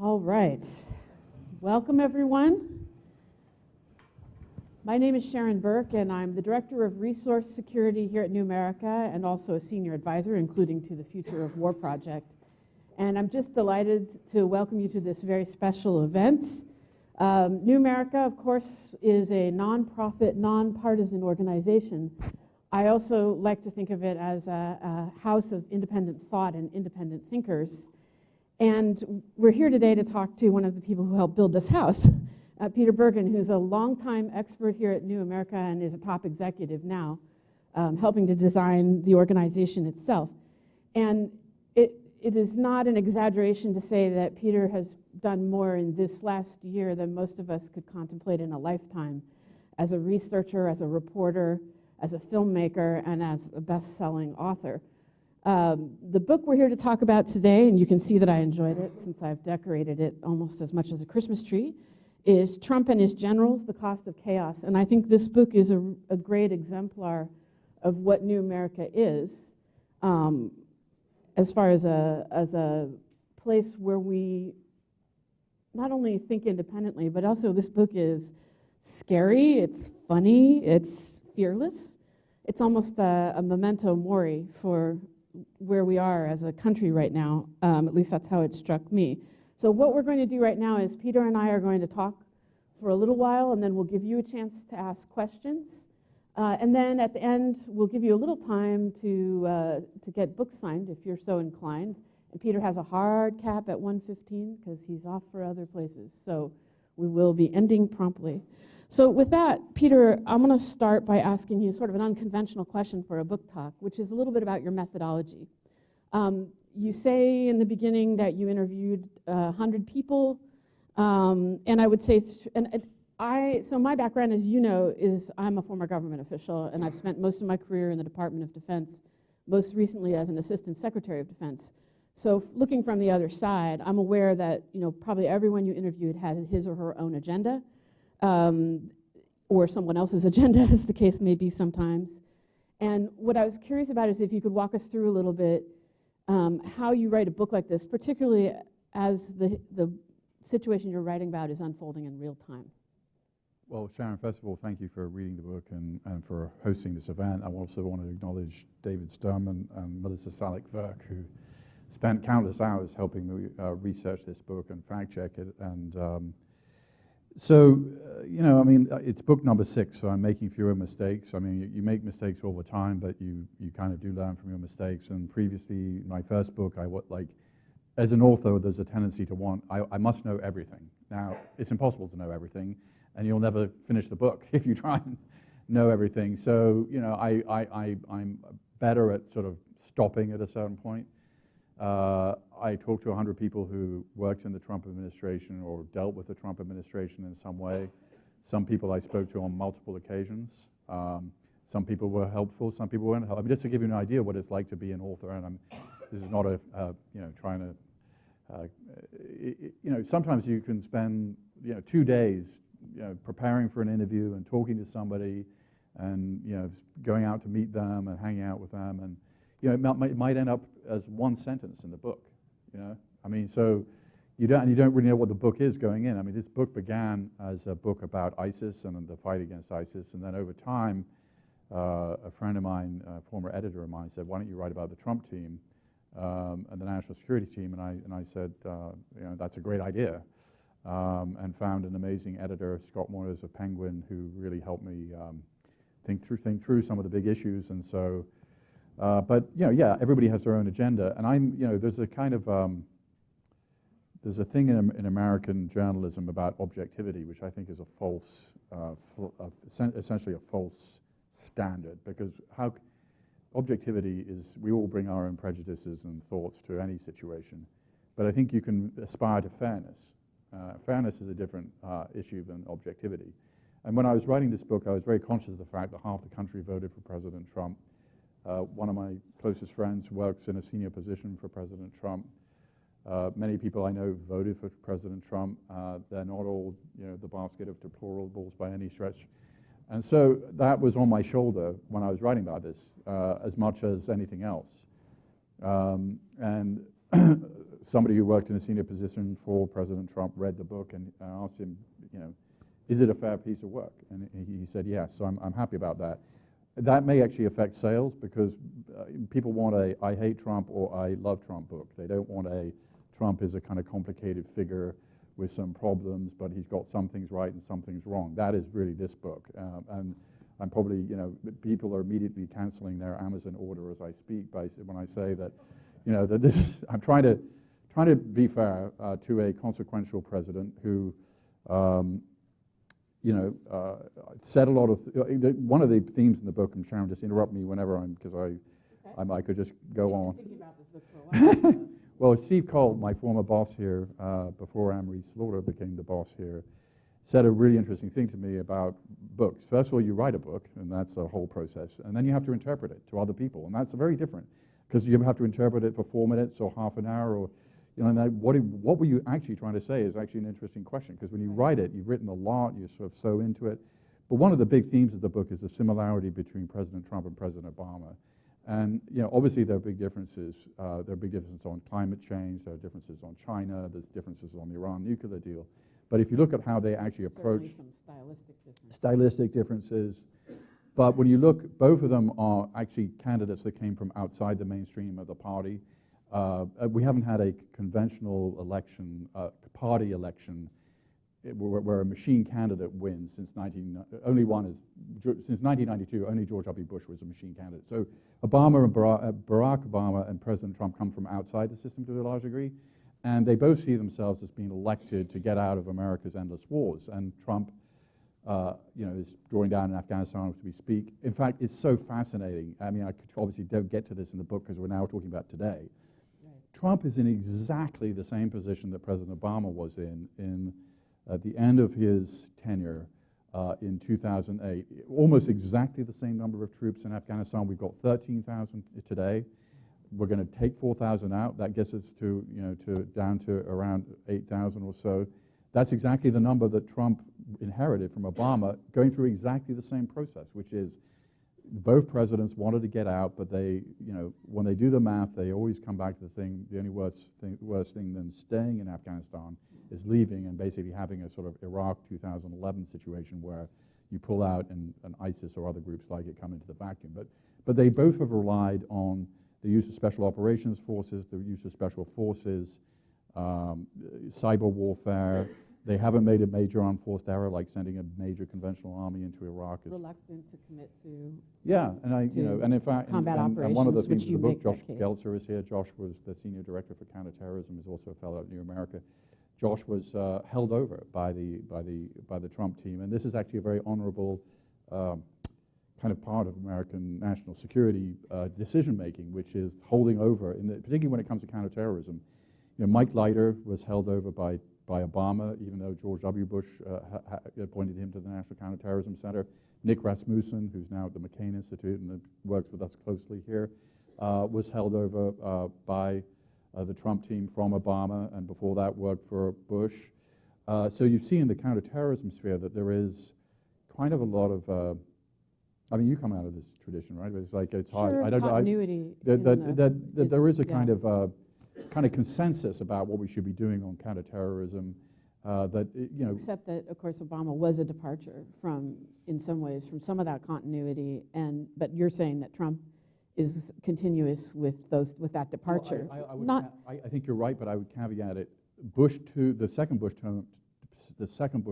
All right. Welcome, everyone. My name is Sharon Burke, and I'm the Director of Resource Security here at New America and also a Senior Advisor, including to the Future of War Project. And I'm just delighted to welcome you to this very special event. New America, of course, is a nonprofit, nonpartisan organization. I also like to think of it as a house of independent thought and independent thinkers. And we're here today to talk to one of the people who helped build this house, Peter Bergen, who's a longtime expert here at New America and is a top executive now, helping to design the organization itself. And it is not an exaggeration to say that Peter has done more in this last year than most of us could contemplate in a lifetime as a researcher, as a reporter, as a filmmaker, and as a best-selling author. The book we're here to talk about today, and you can see that I enjoyed it since I've decorated it almost as much as a Christmas tree, is Trump and His Generals, The Cost of Chaos. And I think this book is a great exemplar of what New America is, as far as a place where we not only think independently, but also this book is scary, it's funny, it's fearless. It's almost a memento mori for where we are as a country right now. At least that's how it struck me. So what we're going to do right now is Peter and I are going to talk for a little while, and then we'll give you a chance to ask questions. And then at the end, we'll give you a little time to get books signed if you're so inclined. And Peter has a hard cap at 1:15 because he's off for other places. So we will be ending promptly. So with that, Peter, I'm going to start by asking you sort of an unconventional question for a book talk, which is a little bit about your methodology. You say in the beginning that you interviewed 100 people, and I would say, so my background, as you know, is I'm a former government official, and I've spent most of my career in the Department of Defense, most recently as an Assistant Secretary of Defense. So looking from the other side, I'm aware that probably everyone you interviewed had his or her own agenda. Or someone else's agenda, as the case may be sometimes. And what I was curious about is if you could walk us through a little bit how you write a book like this, particularly as the situation you're writing about is unfolding in real time. Well, Sharon, first of all, thank you for reading the book and for hosting this event. I also want to acknowledge David Sturman and Melissa Salick-Verk, who spent countless hours helping me research this book and fact-check it. And it's book number 6, so I'm making fewer mistakes. I mean, you make mistakes all the time, but you kind of do learn from your mistakes. And previously, my first book, as an author, there's a tendency to I must know everything. Now, it's impossible to know everything, and you'll never finish the book if you try and know everything. So, I'm better at sort of stopping at a certain point. I talked to 100 people who worked in the Trump administration or dealt with the Trump administration in some way. Some people I spoke to on multiple occasions. Some people were helpful, some people weren't helpful. I mean, just to give you an idea of what it's like to be an author, and this is not trying to, sometimes you can spend, 2 days, preparing for an interview and talking to somebody and, going out to meet them and hanging out with them, and it might end up as one sentence in the book, I mean, so you don't really know what the book is going in. I mean, this book began as a book about ISIS and the fight against ISIS, and then over time, a friend of mine, a former editor of mine, said, "Why don't you write about the Trump team and the national security team?" And I said, "That's a great idea," and found an amazing editor, Scott Moyers of Penguin, who really helped me think through some of the big issues, and so. But everybody has their own agenda, and there's a kind of there's a thing in American journalism about objectivity, which I think is a false, essentially a false standard, because objectivity is, we all bring our own prejudices and thoughts to any situation, but I think you can aspire to fairness. Fairness is a different issue than objectivity. And when I was writing this book, I was very conscious of the fact that half the country voted for President Trump. One of my closest friends works in a senior position for President Trump. Many people I know voted for President Trump. They're not all, the basket of deplorables by any stretch. And so that was on my shoulder when I was writing about this, as much as anything else. And somebody who worked in a senior position for President Trump read the book, and I asked him, is it a fair piece of work? And he said yes, so I'm happy about that. That may actually affect sales because people want a I hate Trump or I love Trump book. They don't want a Trump is a kind of complicated figure with some problems, but he's got some things right and some things wrong. That is really this book. And I'm probably, people are immediately canceling their Amazon order as I speak when I say that, that this is, I'm trying to be fair to a consequential president who, said a lot of, one of the themes in the book, and Sharon, just interrupt me whenever because I could just go on. Thinking about this book for a while. So. Well, Steve Cole, my former boss here, before Anne-Marie Slaughter became the boss here, said a really interesting thing to me about books. First of all, you write a book, and that's a whole process, and then you have to interpret it to other people, and that's very different, because you have to interpret it for 4 minutes or half an hour, or what were you actually trying to say is actually an interesting question, because when you write it, you've written a lot, you're sort of so into it. But one of the big themes of the book is the similarity between President Trump and President Obama. And obviously there are big differences. There are big differences on climate change, there are differences on China, there's differences on the Iran nuclear deal. But if you look at how they actually approach some stylistic differences. But when you look, both of them are actually candidates that came from outside the mainstream of the party. We haven't had a conventional election, party election, where a machine candidate wins since 1992. Only George W. Bush was a machine candidate. So Obama and Barack Obama and President Trump come from outside the system to a large degree, and they both see themselves as being elected to get out of America's endless wars. And Trump, is drawing down in Afghanistan as we speak. In fact, it's so fascinating. I mean, I obviously don't get to this in the book because we're now talking about today. Trump is in exactly the same position that President Obama was in at the end of his tenure in 2008. Almost exactly the same number of troops in Afghanistan. We've got 13,000 today. We're going to take 4,000 out. That gets us to down to around 8,000 or so. That's exactly the number that Trump inherited from Obama, going through exactly the same process, which is both presidents wanted to get out, but they, when they do the math, they always come back to the only worse thing than staying in Afghanistan is leaving and basically having a sort of Iraq 2011 situation where you pull out and ISIS or other groups like it come into the vacuum. But they both have relied on the use of special operations forces, the use of special forces, cyber warfare. They haven't made a major unforced error like sending a major conventional army into Iraq. Reluctant to commit to. Yeah, and and in fact, combat operations, and one of the things in the book, Josh case. Geltzer is here. Josh was the senior director for counterterrorism. He's also a fellow at New America. Josh was held over by the Trump team, and this is actually a very honorable kind of part of American national security decision making, which is holding over, particularly when it comes to counterterrorism. Mike Leiter was held over by Obama, even though George W. Bush appointed him to the National Counterterrorism Center. Nick Rasmussen, who's now at the McCain Institute and works with us closely here, was held over by the Trump team from Obama, and before that worked for Bush. So you see in the counterterrorism sphere that there is kind of a lot of, I mean, you come out of this tradition, right? It's like it's hard. Sure, continuity. There is a kind of consensus about what we should be doing on counterterrorism. Except that, of course, Obama was a departure in some ways, from some of that continuity. But you're saying that Trump is continuous with that departure. Well, I think you're right, but I would caveat it. The second Bush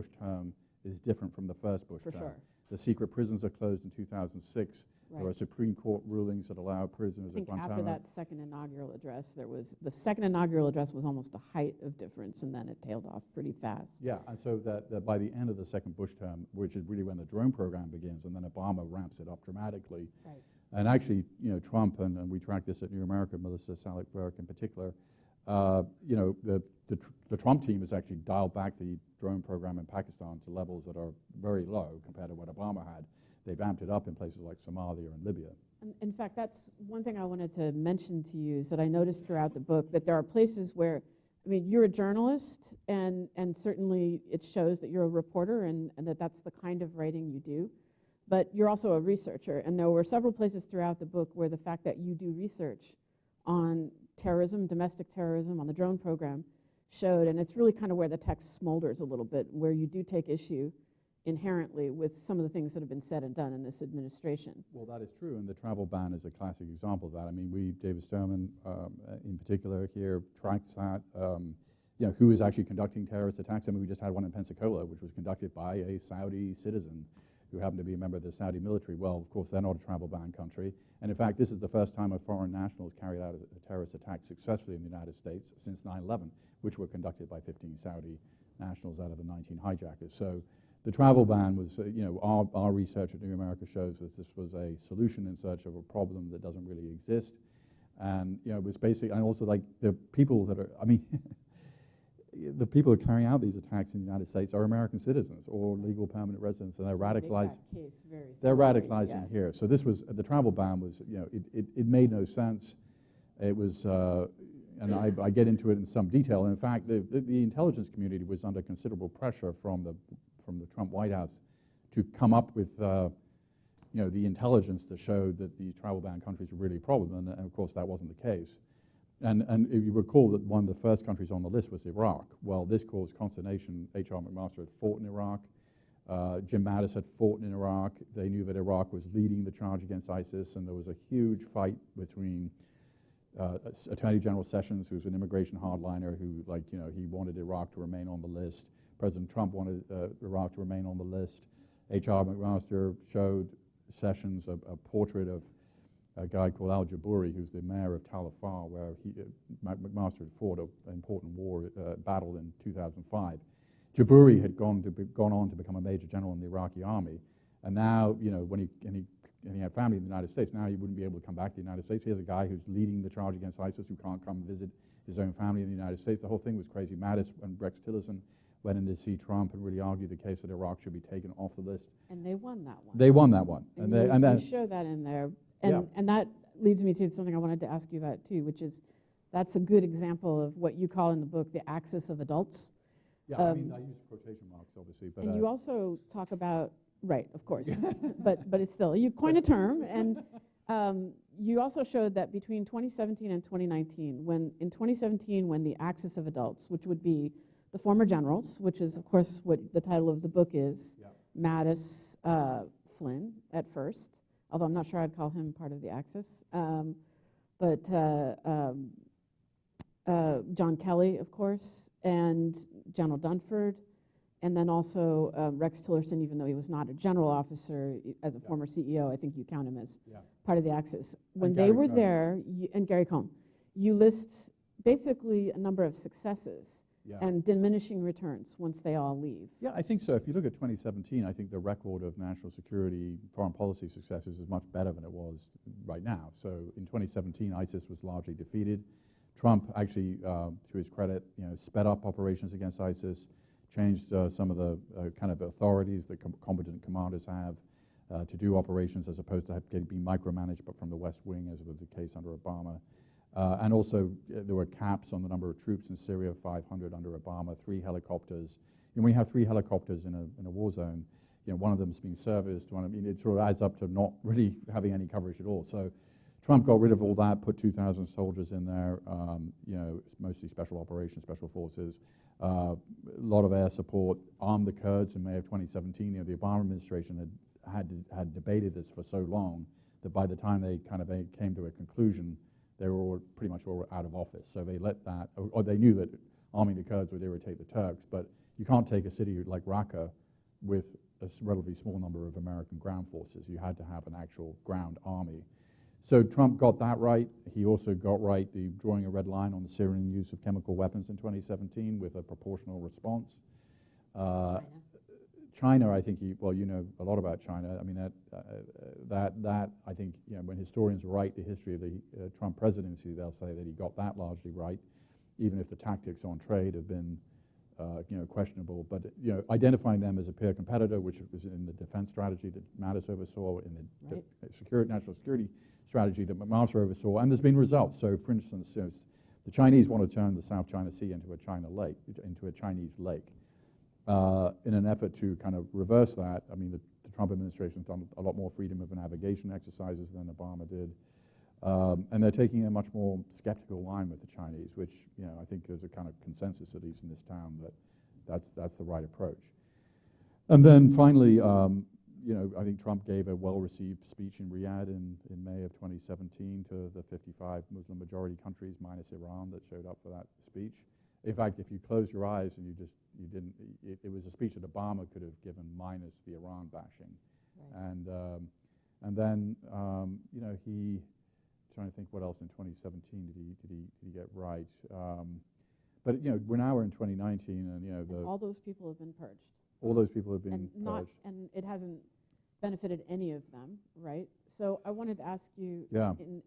term is different from the first Bush term. Sure. The secret prisons are closed in 2006. Right. There are Supreme Court rulings that allow prisoners at Guantanamo. After that second inaugural address, the second inaugural address was almost a height of difference, and then it tailed off pretty fast. Yeah, and so that by the end of the second Bush term, which is really when the drone program begins, and then Obama ramps it up dramatically. Right. And actually, Trump, and we track this at New America, Melissa Salick-Verk in particular, the Trump team has actually dialed back the drone program in Pakistan to levels that are very low compared to what Obama had. They've amped it up in places like Somalia and Libya. In fact, that's one thing I wanted to mention to you, is that I noticed throughout the book that there are places where, I mean, you're a journalist, and certainly it shows that you're a reporter and that that's the kind of writing you do, but you're also a researcher. And there were several places throughout the book where the fact that you do research on terrorism, domestic terrorism on the drone program showed, and it's really kind of where the text smolders a little bit, where you do take issue inherently with some of the things that have been said and done in this administration. Well, that is true, and the travel ban is a classic example of that. I mean, David Sterman in particular here tracks that, who is actually conducting terrorist attacks. I mean, we just had one in Pensacola, which was conducted by a Saudi citizen who happened to be a member of the Saudi military. Well, of course, they're not a travel ban country. And in fact, this is the first time a foreign national has carried out a terrorist attack successfully in the United States since 9/11, which were conducted by 15 Saudi nationals out of the 19 hijackers. So the travel ban was, our research at New America shows that this was a solution in search of a problem that doesn't really exist. And, it was basically, and also like the people that are, I mean, the people who are carrying out these attacks in the United States are American citizens or legal permanent residents, and they're radicalized. They're radicalizing here. So this was, the travel ban was, it made no sense. It was, and I get into it in some detail. And in fact, the intelligence community was under considerable pressure from the Trump White House to come up with, the intelligence that showed that these travel ban countries were really a problem. And of course, that wasn't the case. And if you recall that one of the first countries on the list was Iraq. Well, this caused consternation. H.R. McMaster had fought in Iraq. Jim Mattis had fought in Iraq. They knew that Iraq was leading the charge against ISIS, and there was a huge fight between Attorney General Sessions, who's an immigration hardliner, who, he wanted Iraq to remain on the list. President Trump wanted Iraq to remain on the list. H.R. McMaster showed Sessions a portrait of a guy called Al-Jabouri, who's the mayor of Tal Afar, where McMaster had fought an important battle in 2005. Jabouri had gone on to become a major general in the Iraqi army, and now, when he had family in the United States, now he wouldn't be able to come back to the United States. Here's a guy who's leading the charge against ISIS who can't come visit his own family in the United States. The whole thing was crazy. Mattis and Rex Tillerson went in to see Trump and really argued the case that Iraq should be taken off the list. And they won that one. They won that one. And you show that in there. And that leads me to something I wanted to ask you about too, which is that's a good example of what you call in the book the axis of adults. Yeah, I mean, I use quotation marks, obviously. But and you also talk about, right, of course, but it's still, you coin a term, and you also showed that between 2017 and 2019, in 2017, when the axis of adults, which would be the former generals, which is, of course, what the title of the book is, Mattis, Flynn at first, although I'm not sure I'd call him part of the Axis. But John Kelly, of course, and General Dunford, and then also Rex Tillerson, even though he was not a general officer, as a former CEO, I think you count him as part of the Axis. When they were there, and Gary Cohn, you list basically a number of successes and diminishing returns once they all leave. Yeah, I think so. If you look at 2017, I think the record of national security, foreign policy successes is much better than it was right now. So in 2017, ISIS was largely defeated. Trump actually, to his credit, sped up operations against ISIS, changed some of the kind of authorities that competent commanders have to do operations as opposed to being micromanaged, but from the West Wing, as was the case under Obama. And also, there were caps on the number of troops in Syria, 500 under Obama, 3 helicopters. And when you have 3 helicopters in a war zone, one of them's being serviced. It sort of adds up to not really having any coverage at all. So Trump got rid of all that, put 2,000 soldiers in there, mostly special operations, special forces, a lot of air support, armed the Kurds in May of 2017. The Obama administration had debated this for so long that by the time they kind of came to a conclusion, they were all pretty much all out of office. So they let that, or they knew that arming the Kurds would irritate the Turks, but you can't take a city like Raqqa with a relatively small number of American ground forces. You had to have an actual ground army. So Trump got that right. He also got right the drawing a red line on the Syrian use of chemical weapons in 2017 with a proportional response. China, I think you know a lot about China. I mean, that I think, when historians write the history of the Trump presidency, they'll say that he got that largely right, even if the tactics on trade have been, questionable. But, identifying them as a peer competitor, which was in the defense strategy that Mattis oversaw, in the national security strategy that McMaster oversaw, and there's been results. So, for instance, the Chinese want to turn the South China Sea into a Chinese lake. In an effort to kind of reverse that, I mean, the Trump administration's done a lot more freedom of navigation exercises than Obama did. And they're taking a much more skeptical line with the Chinese, which, I think there's a kind of consensus, at least in this town, that that's the right approach. And then finally, I think Trump gave a well-received speech in Riyadh in May of 2017 to the 55 Muslim majority countries minus Iran that showed up for that speech. In fact, if you close your eyes and you didn't, it was a speech that Obama could have given minus the Iran bashing. Right. And then, he, trying to think what else in 2017 did he get right. But we're now in 2019, and all those people have been purged. All those people have been purged. And it hasn't benefited any of them, right? So I wanted to ask you,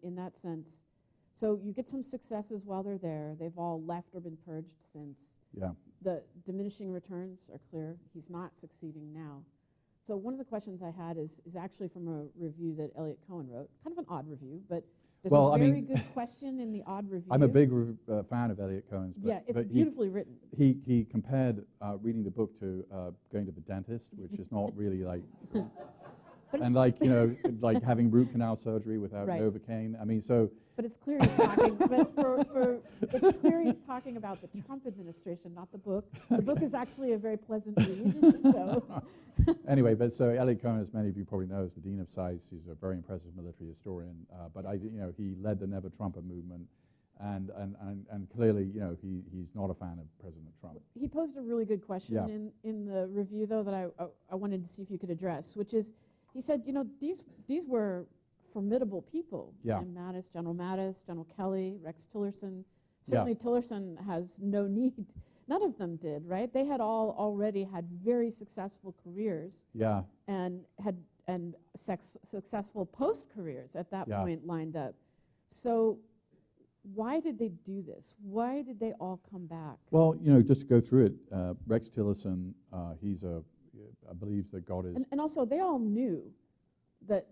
in that sense, so you get some successes while they're there. They've all left or been purged since. Yeah. The diminishing returns are clear. He's not succeeding now. So one of the questions I had is actually from a review that Elliot Cohen wrote, kind of an odd review, but there's a very good question in the odd review. I'm a big fan of Elliot Cohen's. But it's beautifully written. He compared reading the book to going to the dentist, which is not really like, and like having root canal surgery without Novocaine. I mean, so. But it's clear he's talking. It's clear he's talking about the Trump administration, not the book. The book is actually a very pleasant read. So. Anyway, but so Elliot Cohen, as many of you probably know, is the dean of SAIS. He's a very impressive military historian. But he led the Never Trumper movement, and clearly, he's not a fan of President Trump. He posed a really good question in the review, though, that I wanted to see if you could address, which is, he said, these were formidable people. Jim Mattis, General Kelly, Rex Tillerson. Certainly Tillerson has no need. None of them did, right? They had all already had very successful careers. Yeah. And had successful post careers at that point lined up. So why did they do this? Why did they all come back? Well, just to go through it, Rex Tillerson, believes that God is. And also, they all knew that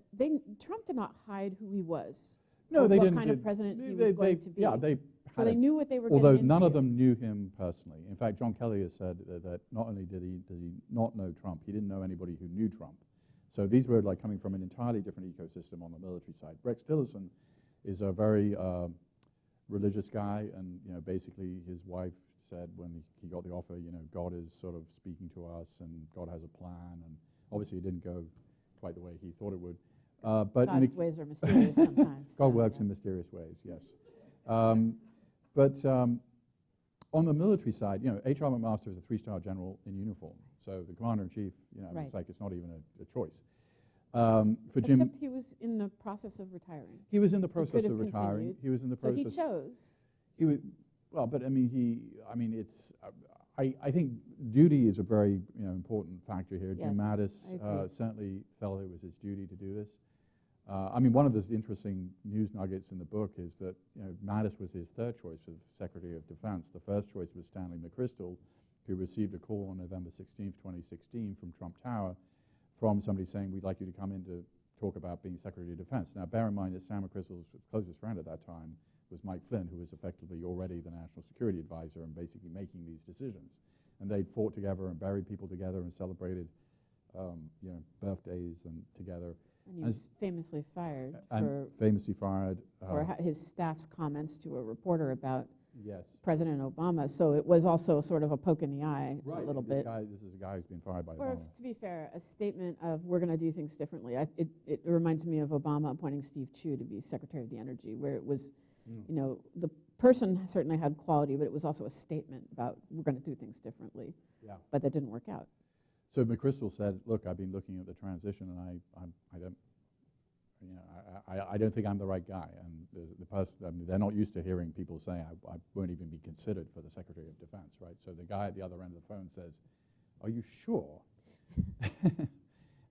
Trump did not hide who he was. No, they didn't. What kind of president he was going to be. Yeah, so they knew what they were getting into. Although none of them knew him personally. In fact, John Kelly has said that not only does he not know Trump, he didn't know anybody who knew Trump. So these were like coming from an entirely different ecosystem on the military side. Rex Tillerson is a very religious guy, and basically his wife said when he got the offer, God is sort of speaking to us, and God has a plan, and obviously it didn't go quite the way he thought it would. But God's ways are mysterious sometimes. God works in mysterious ways, yes. But on the military side, H.R. McMaster is a 3-star general in uniform. So the commander-in-chief, it's like it's not even a choice. For Jim, except he was in the process of retiring. He was in the process of retiring. He was in the process. So he chose. He was, well, but I think duty is a very important factor here. Yes, Jim Mattis certainly felt it was his duty to do this. One of the interesting news nuggets in the book is that Mattis was his third choice of Secretary of Defense. The first choice was Stanley McChrystal, who received a call on November 16th, 2016 from Trump Tower from somebody saying, we'd like you to come in to talk about being Secretary of Defense. Now, bear in mind that Sam McChrystal's closest friend at that time was Mike Flynn, who was effectively already the National Security Advisor and basically making these decisions. And they'd fought together and buried people together and celebrated birthdays and together. And he was famously fired for his staff's comments to a reporter about Yes. President Obama. So it was also sort of a poke in the eye a little bit. This is a guy who's been fired by Or, Obama. to be fair, a statement of we're going to do things differently. It reminds me of Obama appointing Steve Chu to be Secretary of the Energy, where it was, the person certainly had quality, but it was also a statement about we're going to do things differently. Yeah. But that didn't work out. So McChrystal said, look, I've been looking at the transition, and I don't think I'm the right guy. And the person, they're not used to hearing people say, I won't even be considered for the Secretary of Defense, right? So the guy at the other end of the phone says, are you sure?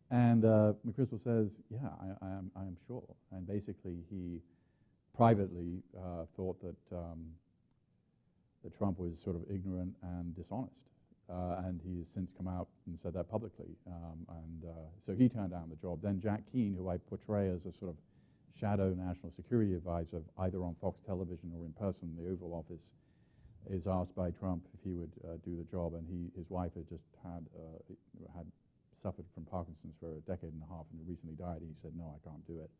And McChrystal says, yeah, I am sure. And basically he privately thought that Trump was sort of ignorant and dishonest. And he's since come out and said that publicly. So he turned down the job. Then Jack Keane, who I portray as a sort of shadow national security advisor, either on Fox television or in person in the Oval Office, is asked by Trump if he would do the job. And his wife had just had suffered from Parkinson's for a decade and a half and recently died. He said, no, I can't do it.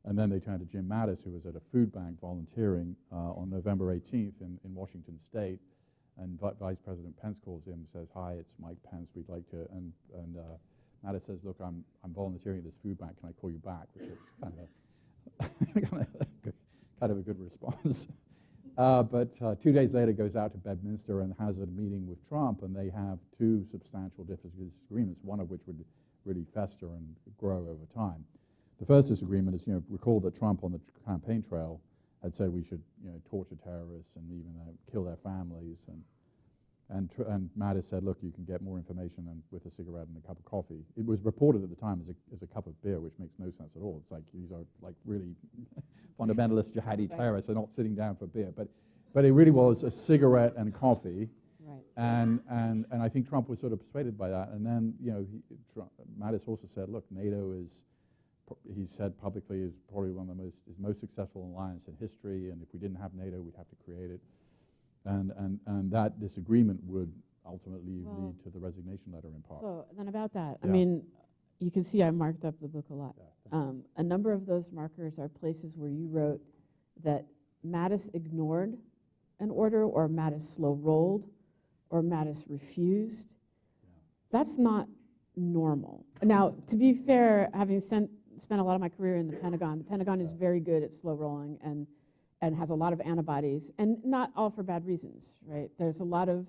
And then they turned to Jim Mattis, who was at a food bank volunteering on November 18th in Washington State. And Vice President Pence calls him and says, "Hi, it's Mike Pence. We'd like to," and Mattis says, "Look, I'm volunteering at this food bank. Can I call you back?" Which is kind of a good response. But 2 days later goes out to Bedminster and has a meeting with Trump, and they have two substantial disagreements, one of which would really fester and grow over time. The first disagreement is, recall that Trump on the campaign trail had said we should, torture terrorists and even kill their families, and Mattis said, "Look, you can get more information with a cigarette and a cup of coffee." It was reported at the time as a cup of beer, which makes no sense at all. It's like these are like really fundamentalist jihadi terrorists. They're not sitting down for beer, but it really was a cigarette and coffee. Right. And I think Trump was sort of persuaded by that. And then Mattis also said, "Look, NATO is." He said publicly is probably one of the most successful alliance in history, and if we didn't have NATO, we'd have to create it. And that disagreement would ultimately lead to the resignation letter in part. So then about that, Yeah. I mean, you can see I marked up the book a lot. Yeah. A number of those markers are places where you wrote that Mattis ignored an order, or Mattis slow-rolled, or Mattis refused. Yeah. That's not normal. Now, to be fair, having spent a lot of my career in the Pentagon is very good at slow rolling and has a lot of antibodies, and not all for bad reasons, right? There's a lot of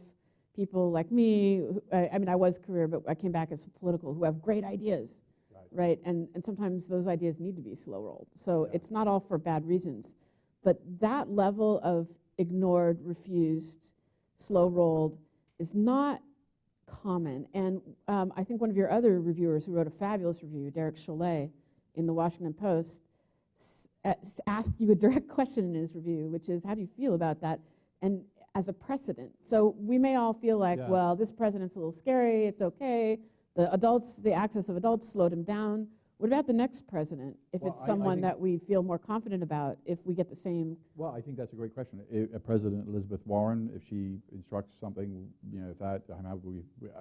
people like me, I was career, but I came back as political, who have great ideas, right? And sometimes those ideas need to be slow rolled. So it's not all for bad reasons. But that level of ignored, refused, slow rolled is not common. And I think one of your other reviewers who wrote a fabulous review, Derek Chollet, in the Washington Post, asked you a direct question in his review, which is, how do you feel about that? And as a precedent. So we may all feel like, well, this president's a little scary, it's okay. The access of adults slowed him down. What about the next president, if it's someone that we feel more confident about, if we get the same? Well, I think that's a great question. President Elizabeth Warren, if she instructs something,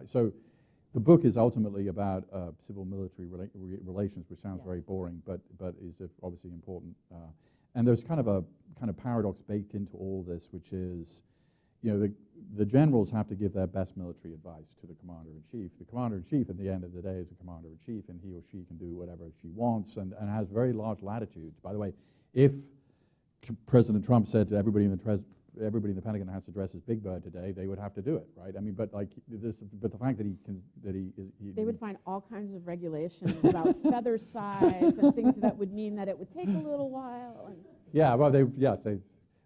so the book is ultimately about civil-military relations, which sounds very boring, but is obviously important. And there's kind of a paradox baked into all this, which is, the generals have to give their best military advice to the commander-in-chief. The commander-in-chief, at the end of the day, is a commander-in-chief, and he or she can do whatever she wants and has very large latitudes. By the way, if President Trump said to everybody in the Pentagon has to dress as Big Bird today, they would have to do it, right? I mean, but the fact that they would find all kinds of regulations about feather size and things that would mean that it would take a little while.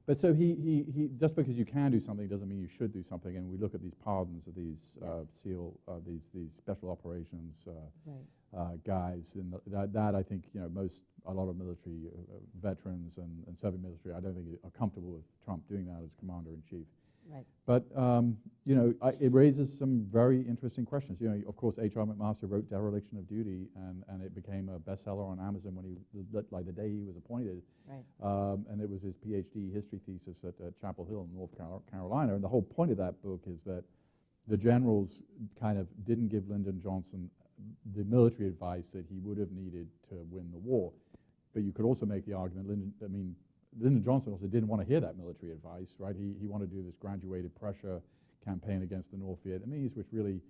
But so he just because you can do something doesn't mean you should do something. And we look at these pardons of these these special operations guys, and that I think a lot of military veterans and serving military, I don't think are comfortable with Trump doing that as commander-in-chief. Right. But it raises some very interesting questions. Of course, H.R. McMaster wrote Dereliction of Duty, and it became a bestseller on Amazon when the day he was appointed. Right. And it was his PhD history thesis at Chapel Hill in North Carolina. And the whole point of that book is that the generals kind of didn't give Lyndon Johnson the military advice that he would have needed to win the war. But you could also make the argument, Lyndon Johnson also didn't want to hear that military advice, right? He wanted to do this graduated pressure campaign against the North Vietnamese, which really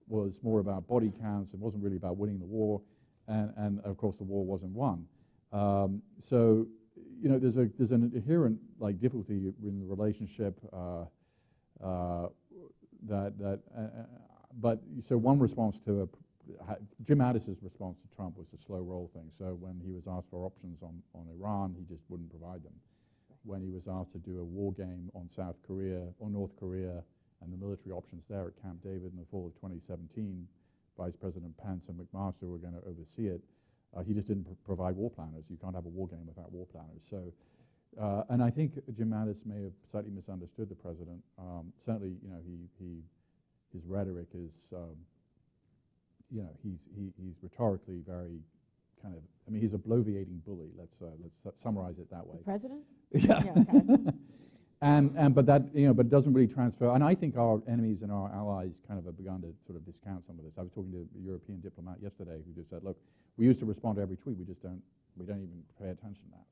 was more about body counts and wasn't really about winning the war. And of course, the war wasn't won. So there's an inherent difficulty in the relationship but so one response to Jim Mattis's response to Trump was the slow roll thing. So when he was asked for options on Iran, he just wouldn't provide them. When he was asked to do a war game on South Korea or North Korea and the military options there at Camp David in the fall of 2017, Vice President Pence and McMaster were going to oversee it. He just didn't provide war planners. You can't have a war game without war planners. So, and I think Jim Mattis may have slightly misunderstood the president. Certainly, his rhetoric is. He's rhetorically very kind of. I mean, he's a bloviating bully. Let's summarize it that way. The president? Yeah. Okay. But that, but it doesn't really transfer. And I think our enemies and our allies kind of have begun to sort of discount some of this. I was talking to a European diplomat yesterday who just said, look, we used to respond to every tweet. We don't even pay attention now.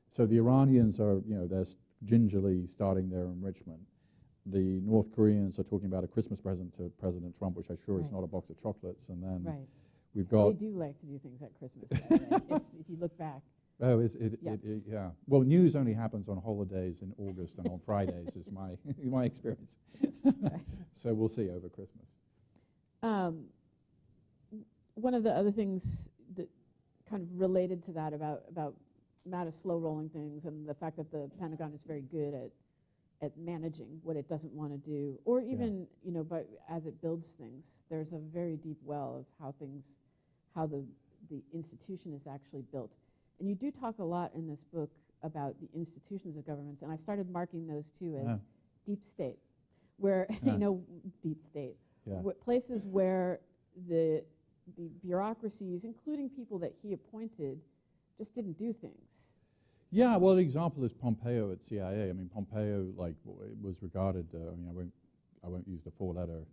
So the Iranians are, they're gingerly starting their enrichment. The North Koreans are talking about a Christmas present to President Trump, which I'm sure is not a box of chocolates. And then we've got... They do like to do things at Christmas. By the way. If you look back. Oh, yeah. Well, news only happens on holidays in August and on Fridays is my experience. So we'll see over Christmas. One of the other things that kind of related to that about Mattis slow rolling things and the fact that the Pentagon is very good at managing what it doesn't want to do, or even but as it builds things, there's a very deep well of how the institution is actually built. And you do talk a lot in this book about the institutions of governments, and I started marking those too as deep state, where deep state, places where the bureaucracies, including people that he appointed, just didn't do things. Yeah, well, the example is Pompeo at CIA. I mean, Pompeo was regarded. I won't use the four-letter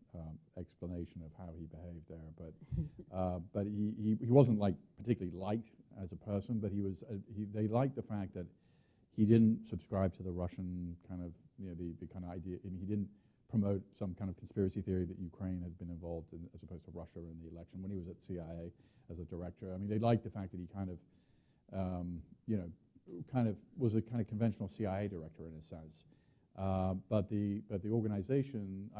explanation of how he behaved there, but he wasn't particularly liked as a person. But they liked the fact that he didn't subscribe to the Russian kind of the kind of idea. I mean, he didn't promote some kind of conspiracy theory that Ukraine had been involved in, as opposed to Russia in the election when he was at CIA as a director. I mean, they liked the fact that he kind of was a kind of conventional CIA director in a sense. But the organization,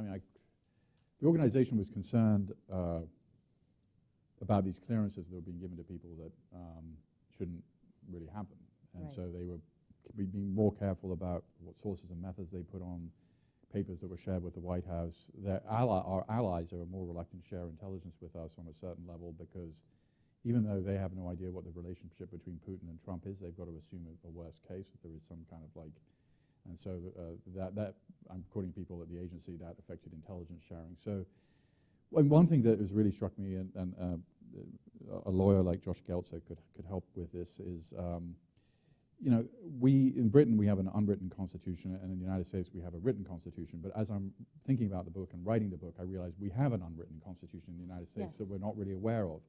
the organization was concerned about these clearances that were being given to people that shouldn't really have them, and so they were being more careful about what sources and methods they put on papers that were shared with the White House. Our allies are more reluctant to share intelligence with us on a certain level because even though they have no idea what the relationship between Putin and Trump is, they've got to assume a worst case, that there is some kind of and so that I'm quoting people at the agency, that affected intelligence sharing. So one thing that has really struck me, and a lawyer like Josh Geltzer could help with this, is in Britain we have an unwritten constitution, and in the United States we have a written constitution. But as I'm thinking about the book and writing the book, I realized we have an unwritten constitution in the United States that we're not really aware of.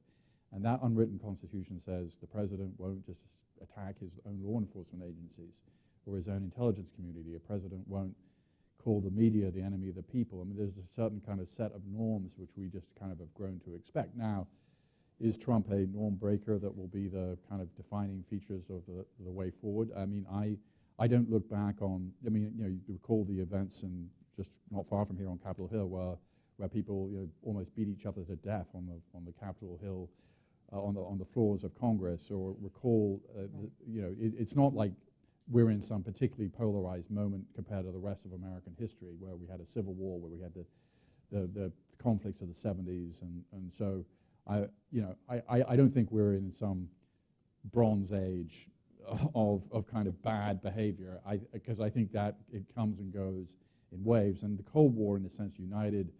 And that unwritten constitution says the president won't just attack his own law enforcement agencies or his own intelligence community. A president won't call the media the enemy of the people. I mean, there's a certain kind of set of norms which we just kind of have grown to expect. Now, is Trump a norm breaker that will be the kind of defining features of the way forward? I mean, I don't look back on, you recall the events in just not far from here on Capitol Hill where people almost beat each other to death on the Capitol Hill, on the floors of Congress, or recall, it's not like we're in some particularly polarized moment compared to the rest of American history, where we had a civil war, where we had the conflicts of the 70s, and so I don't think we're in some Bronze Age of kind of bad behavior, because I think that it comes and goes in waves, and the Cold War, in a sense, united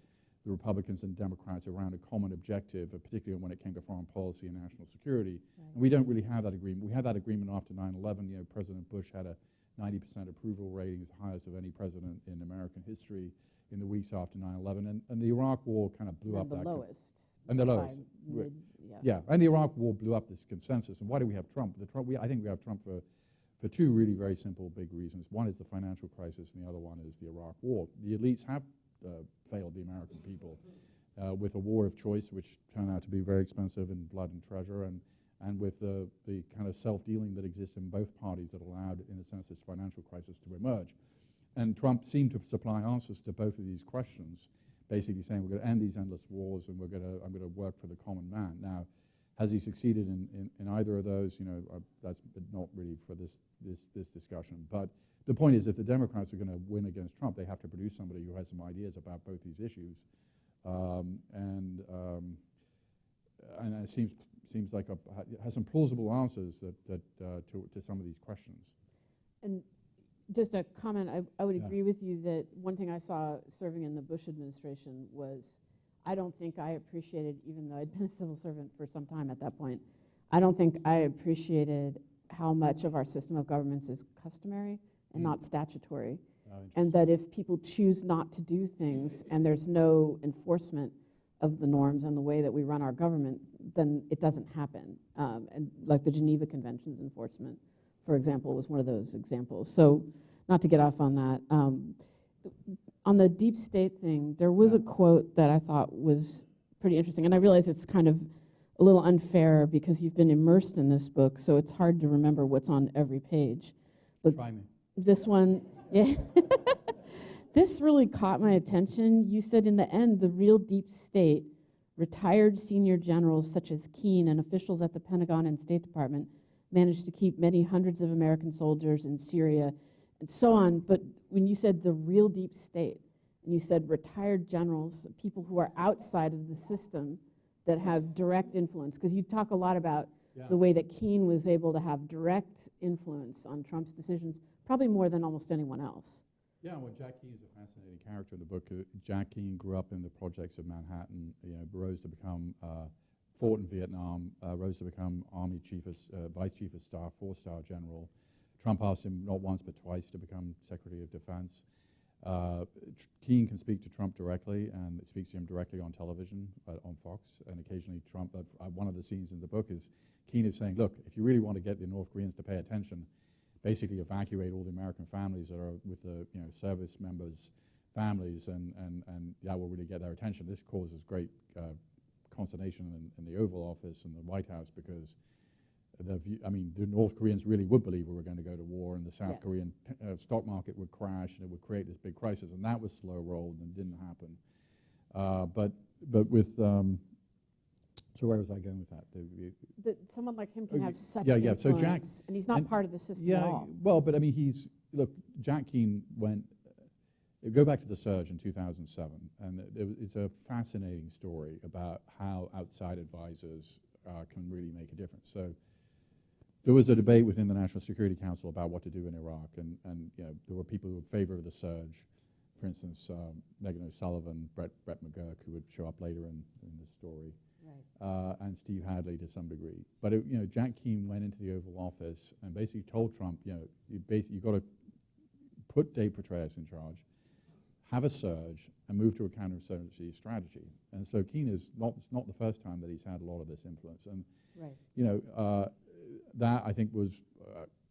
the Republicans and Democrats around a common objective, particularly when it came to foreign policy and national security. Right. And we don't really have that agreement. We had that agreement after 9/11. President Bush had a 90% approval rating, the highest of any president in American history, in the weeks after 9/11. And the Iraq War kind of blew up that. And the lowest. And the Iraq War blew up this consensus. And why do we have Trump? I think we have Trump for two really very simple big reasons. One is the financial crisis, and the other one is the Iraq War. The elites have failed the American people with a war of choice, which turned out to be very expensive in blood and treasure, and with the kind of self-dealing that exists in both parties that allowed, in a sense, this financial crisis to emerge. And Trump seemed to supply answers to both of these questions, basically saying we're going to end these endless wars and I'm going to work for the common man. Now, has he succeeded in either of those? That's not really for this discussion. But the point is, if the Democrats are going to win against Trump, they have to produce somebody who has some ideas about both these issues, and it seems like has some plausible answers to some of these questions. And just a comment, I would agree with you that one thing I saw serving in the Bush administration was, I don't think I appreciated, even though I'd been a civil servant for some time at that point, I don't think I appreciated how much of our system of governments is customary and not statutory. Oh, And that if people choose not to do things and there's no enforcement of the norms and the way that we run our government, then it doesn't happen. And like the Geneva Convention's enforcement, for example, was one of those examples. So not to get off on that. On the deep state thing, there was a quote that I thought was pretty interesting. And I realize it's kind of a little unfair because you've been immersed in this book, so it's hard to remember what's on every page. But Try me. this one, yeah. This really caught my attention. You said in the end, the real deep state, retired senior generals such as Keane and officials at the Pentagon and State Department managed to keep many hundreds of American soldiers in Syria and so on. But when you said the real deep state, and you said retired generals, people who are outside of the system that have direct influence, because you talk a lot about the way that Keane was able to have direct influence on Trump's decisions, probably more than almost anyone else. Yeah, well, Jack Keane is a fascinating character in the book. Jack Keane grew up in the projects of Manhattan, rose to become, fought in Vietnam, rose to become Army Vice Chief of Staff, 4-star general. Trump asked him not once but twice to become Secretary of Defense. Keane can speak to Trump directly, and speaks to him directly on television, on Fox, and occasionally Trump, one of the scenes in the book is Keane is saying, look, if you really want to get the North Koreans to pay attention, basically evacuate all the American families that are with the service members' families, and that will really get their attention. This causes great consternation in the Oval Office and the White House because the North Koreans really would believe we were going to go to war, and the South Korean stock market would crash, and it would create this big crisis, and that was slow rolled and didn't happen. But with so where was I going with that? That someone like him can have such So influence, Jack, and he's not part of the system at all. Well, but I mean, Jack Keane went. Go back to the surge in 2007, and it's a fascinating story about how outside advisors can really make a difference. So there was a debate within the National Security Council about what to do in Iraq, and there were people who were in favor of the surge. For instance, Megan O'Sullivan, Brett McGurk, who would show up later in the story, and Steve Hadley to some degree. But Jack Keane went into the Oval Office and basically told Trump, you've got to put Dave Petraeus in charge, have a surge, and move to a counterinsurgency strategy. And so Keane it's not the first time that he's had a lot of this influence. And that I think was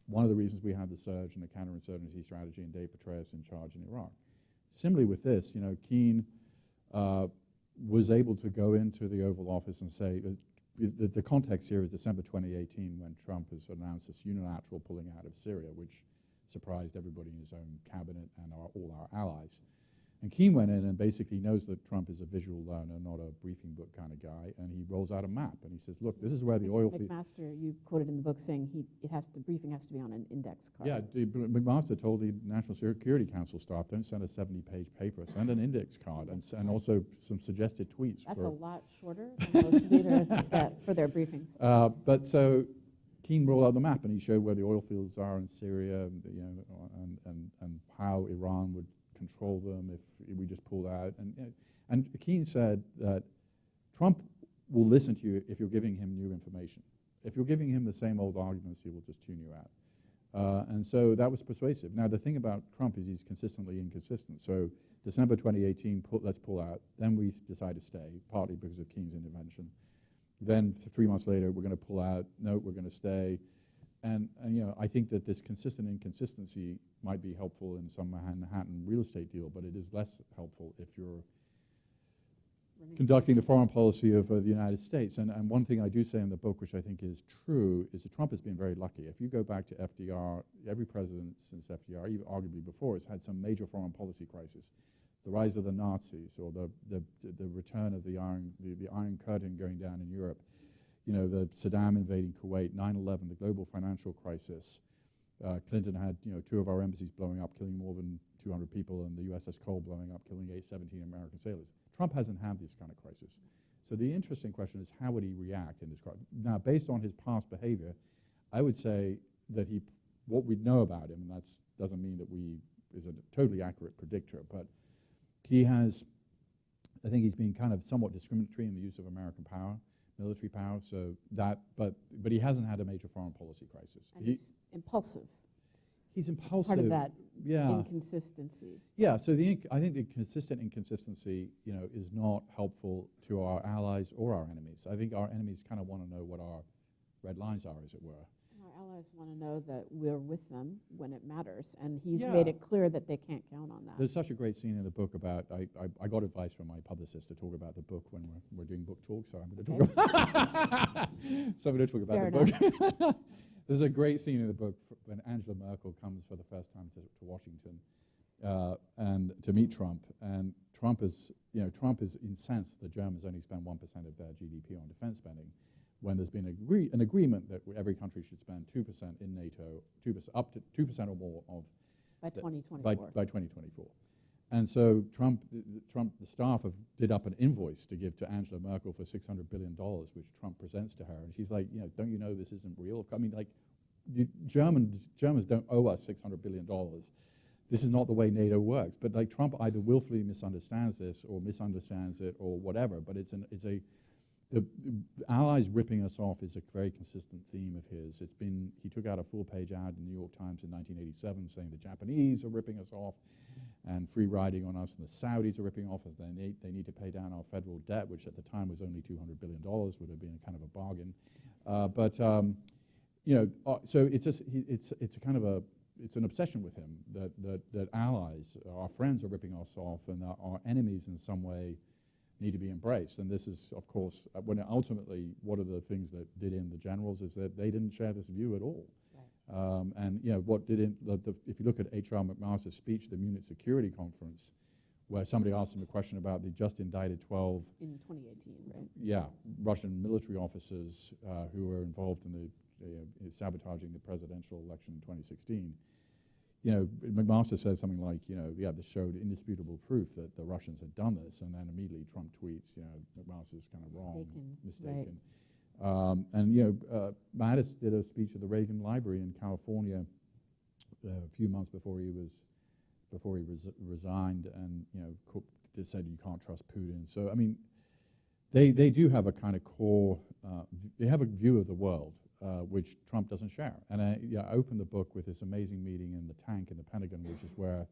one of the reasons we had the surge and the counterinsurgency strategy and Dave Petraeus in charge in Iraq. Similarly with this, Keane was able to go into the Oval Office and say, the context here is December 2018 when Trump has announced this unilateral pulling out of Syria, which surprised everybody in his own cabinet and all our allies. And Keane went in and basically knows that Trump is a visual learner, not a briefing book kind of guy, and he rolls out a map and he says, look, this is where the oil field... McMaster, you quoted in the book saying the briefing has to be on an index card. Yeah, McMaster told the National Security Council staff, don't send a 70-page paper, send an index card and also some suggested tweets. That's a lot shorter than most leaders get for their briefings. But so Keane rolled out the map and he showed where the oil fields are in Syria, and how Iran would control them if we just pulled out. And Keane said that Trump will listen to you if you're giving him new information. If you're giving him the same old arguments, he will just tune you out. And so that was persuasive. Now, the thing about Trump is he's consistently inconsistent. So December 2018, let's pull out. Then we decide to stay, partly because of Keane's intervention. Then 3 months later, we're going to pull out. No, we're going to stay. And I think that this consistent inconsistency might be helpful in some Manhattan real estate deal, but it is less helpful if you're conducting the foreign policy of the United States. And one thing I do say in the book, which I think is true, is that Trump has been very lucky. If you go back to FDR, every president since FDR, even arguably before, has had some major foreign policy crisis. The rise of the Nazis, or the return of the Iron Curtain going down in Europe, the Saddam invading Kuwait, 9/11, the global financial crisis. Clinton had, 2 of our embassies blowing up, killing more than 200 people, and the USS Cole blowing up, killing 17 American sailors. Trump hasn't had this kind of crisis. So the interesting question is, how would he react in this crisis? Now, based on his past behavior, I would say that what we know about him, and that doesn't mean that is a totally accurate predictor, but I think he's been kind of somewhat discriminatory in the use of American power, military power, so that, but he hasn't had a major foreign policy crisis. And he's impulsive. He's impulsive. Part of that yeah. inconsistency. Yeah, so I think the consistent inconsistency, is not helpful to our allies or our enemies. I think our enemies kind of want to know what our red lines are, as it were. Our allies want to know that we're with them when it matters, and he's Yeah. made it clear that they can't count on that. There's such a great scene in the book about, I got advice from my publicist to talk about the book when we're doing book talks, so I'm going to talk about so I'm going to talk about the book. There's a great scene in the book when Angela Merkel comes for the first time to Washington and to meet Trump, and Trump is incensed that Germans only spend 1% of their GDP on defense spending, when there's been an agreement that every country should spend 2% in NATO, 2% up to 2% or more of by 2024. By 2024. And so the staff did up an invoice to give to Angela Merkel for $600 billion, which Trump presents to her. And she's like, don't you know this isn't real? I mean, like, the Germans don't owe us $600 billion. This is not the way NATO works. But like, Trump either willfully misunderstands this or misunderstands it or whatever. But the Allies ripping us off is a very consistent theme of his. He took out a full-page ad in the New York Times in 1987 saying the Japanese are ripping us off and free riding on us, and the Saudis are ripping off us. They need to pay down our federal debt, which at the time was only $200 billion, would have been a kind of a bargain. So it's a kind of it's an obsession with him that allies, our friends, are ripping us off, and our enemies in some way need to be embraced. And this is, of course, when ultimately, one of the things that did in the generals is that they didn't share this view at all. Right. And what did if you look at H.R. McMaster's speech, the Munich Security Conference, where somebody asked him a question about the just indicted 12 in 2018, right? Yeah, Russian military officers who were involved in the sabotaging the presidential election in 2016. McMaster says something like, this showed indisputable proof that the Russians had done this, and then immediately Trump tweets, McMaster's kind of wrong, mistaken. Right. Mattis did a speech at the Reagan Library in California a few months before he resigned, and just said you can't trust Putin. So I mean, they do have a kind of core, they have a view of the world. Which Trump doesn't share. And I opened the book with this amazing meeting in the tank in the Pentagon, which is where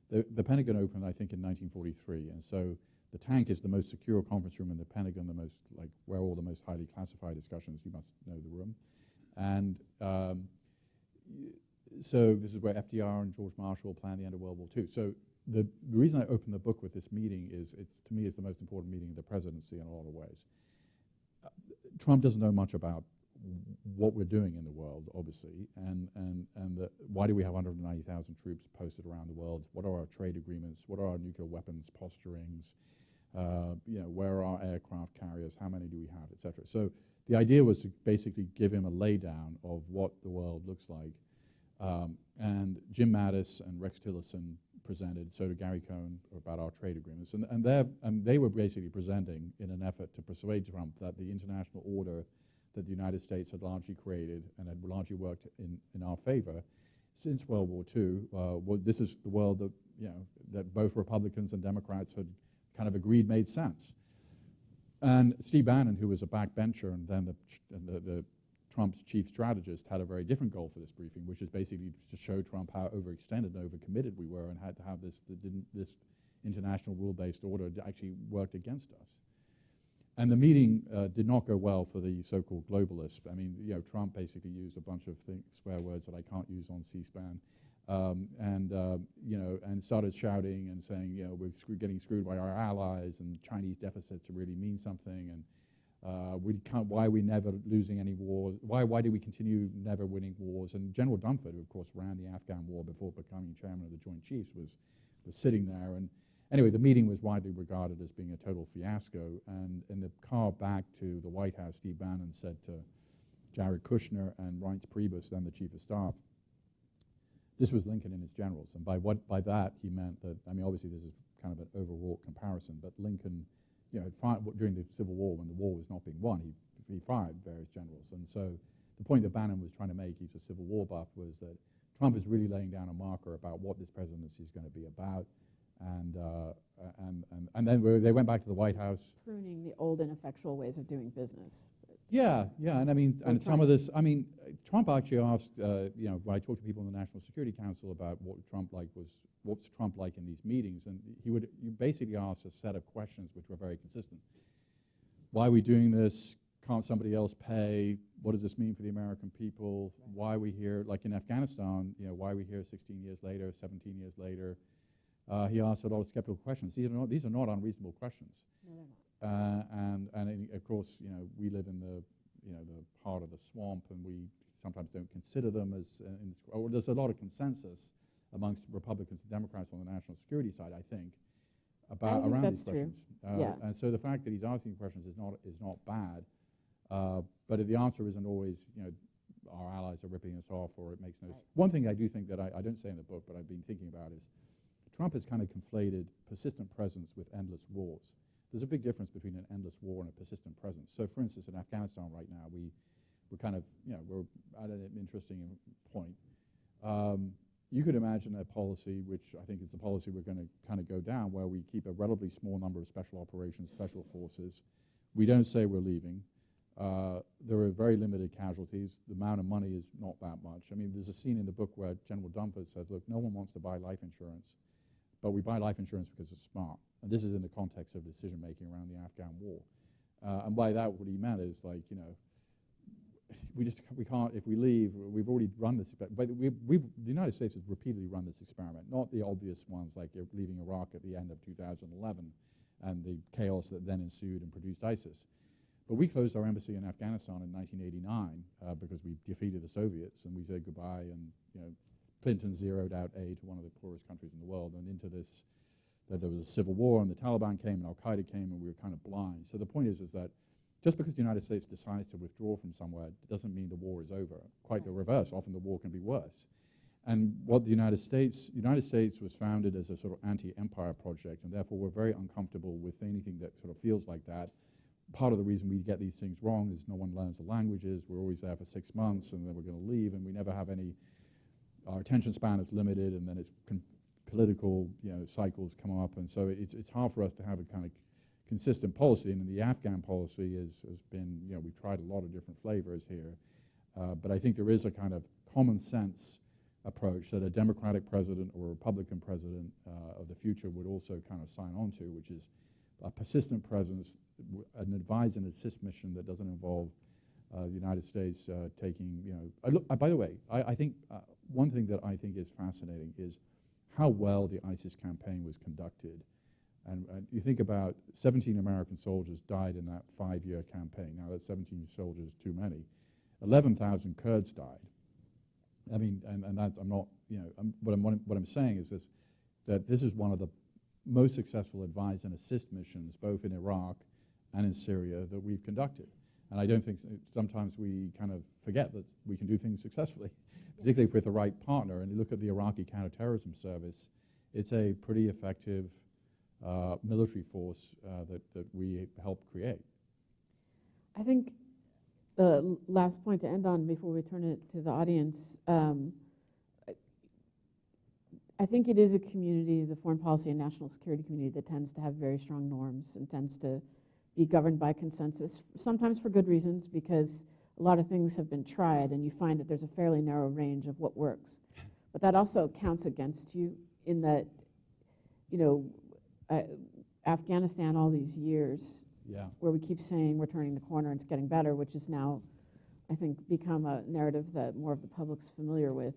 the Pentagon opened, I think, in 1943. And so the tank is the most secure conference room in the Pentagon, where all the most highly classified discussions, you must know the room. And so this is where FDR and George Marshall planned the end of World War II. So the reason I opened the book with this meeting is, to me, it's the most important meeting of the presidency in a lot of ways. Trump doesn't know much about what we're doing in the world, obviously, and why do we have 190,000 troops posted around the world? What are our trade agreements? What are our nuclear weapons posturings? Where are our aircraft carriers? How many do we have, et cetera? So the idea was to basically give him a laydown of what the world looks like. And Jim Mattis and Rex Tillerson presented, so did Gary Cohn, about our trade agreements. And they were basically presenting in an effort to persuade Trump that the international order that the United States had largely created and had largely worked in our favor since World War II. This is the world that that both Republicans and Democrats had kind of agreed made sense. And Steve Bannon, who was a backbencher and then the Trump's chief strategist, had a very different goal for this briefing, which is basically to show Trump how overextended and overcommitted we were, and had to have this international rule-based order actually worked against us. And the meeting did not go well for the so-called globalists. I mean, Trump basically used a bunch of swear words that I can't use on C-SPAN, and started shouting and saying, we're getting screwed by our allies, and Chinese deficits really mean something, and why are we never losing any wars? Why do we continue never winning wars? And General Dunford, who of course ran the Afghan war before becoming chairman of the Joint Chiefs, was sitting there. And anyway, the meeting was widely regarded as being a total fiasco, and in the car back to the White House, Steve Bannon said to Jared Kushner and Reince Priebus, then the chief of staff, this was Lincoln and his generals. And by that he meant that, I mean, obviously this is kind of an overwrought comparison, but Lincoln, during the Civil War, when the war was not being won, he fired various generals. And so the point that Bannon was trying to make, he's a Civil War buff, was that Trump is really laying down a marker about what this presidency is going to be about. And then they went back to the White House. Pruning the old ineffectual ways of doing business. Yeah, and I mean, and some of this, I mean, Trump actually asked, when I talked to people in the National Security Council about what's Trump like in these meetings, and he basically asked a set of questions which were very consistent. Why are we doing this? Can't somebody else pay? What does this mean for the American people? Why are we here? Like in Afghanistan, why are we here 16 years later, 17 years later? He asked a lot of skeptical questions. These are not unreasonable questions. No, they're not. And of course, we live in the part of the swamp, and we sometimes don't consider them as. There's a lot of consensus amongst Republicans and Democrats on the national security side, I think, around these questions. And so the fact that he's asking questions is not bad, but the answer isn't always our allies are ripping us off or it makes no sense. One thing I do think that I don't say in the book, but I've been thinking about is Trump has kind of conflated persistent presence with endless wars. There's a big difference between an endless war and a persistent presence. So, for instance, in Afghanistan right now, we're kind of, we're at an interesting point. You could imagine a policy, which I think is the policy we're going to kind of go down, where we keep a relatively small number of special operations, special forces. We don't say we're leaving. There are very limited casualties. The amount of money is not that much. I mean, there's a scene in the book where General Dunford says, look, no one wants to buy life insurance, but we buy life insurance because it's smart. And this is in the context of decision-making around the Afghan war. And by that, what he meant is like, we can't, if we leave, we've already run this, but the United States has repeatedly run this experiment, not the obvious ones like leaving Iraq at the end of 2011 and the chaos that then ensued and produced ISIS. But we closed our embassy in Afghanistan in 1989 because we defeated the Soviets and we said goodbye, and Clinton zeroed out aid to one of the poorest countries in the world, and into this, that there was a civil war and the Taliban came and Al-Qaeda came and we were kind of blind. So the point is that just because the United States decides to withdraw from somewhere doesn't mean the war is over. Quite the reverse. Often the war can be worse. And what the United States was founded as a sort of anti-empire project, and therefore we're very uncomfortable with anything that sort of feels like that. Part of the reason we get these things wrong is no one learns the languages. We're always there for 6 months, and then we're going to leave, and we never have any. Our attention span is limited, and then it's political, cycles come up, and so it's hard for us to have a kind of consistent policy. And the Afghan policy has been, we've tried a lot of different flavors here, but I think there is a kind of common sense approach that a Democratic president or a Republican president of the future would also kind of sign on to, which is a persistent presence, an advise and assist mission that doesn't involve the United States taking, by the way, I think one thing that I think is fascinating is how well the ISIS campaign was conducted. And you think about 17 American soldiers died in that 5-year campaign. Now that's 17 soldiers too many. 11,000 Kurds died. I mean, and that's, I'm not, what I'm saying is this, that this is one of the most successful advise and assist missions, both in Iraq and in Syria, that we've conducted. And I don't think, sometimes we kind of forget that we can do things successfully, particularly with the right partner. And you look at the Iraqi counterterrorism service, it's a pretty effective military force that we helped create. I think the last point to end on before we turn it to the audience, I think it is a community, the foreign policy and national security community, that tends to have very strong norms and tends to be governed by consensus, sometimes for good reasons, because a lot of things have been tried and you find that there's a fairly narrow range of what works. But that also counts against you in that, Afghanistan all these years, where we keep saying we're turning the corner and it's getting better, which is now, I think, become a narrative that more of the public's familiar with,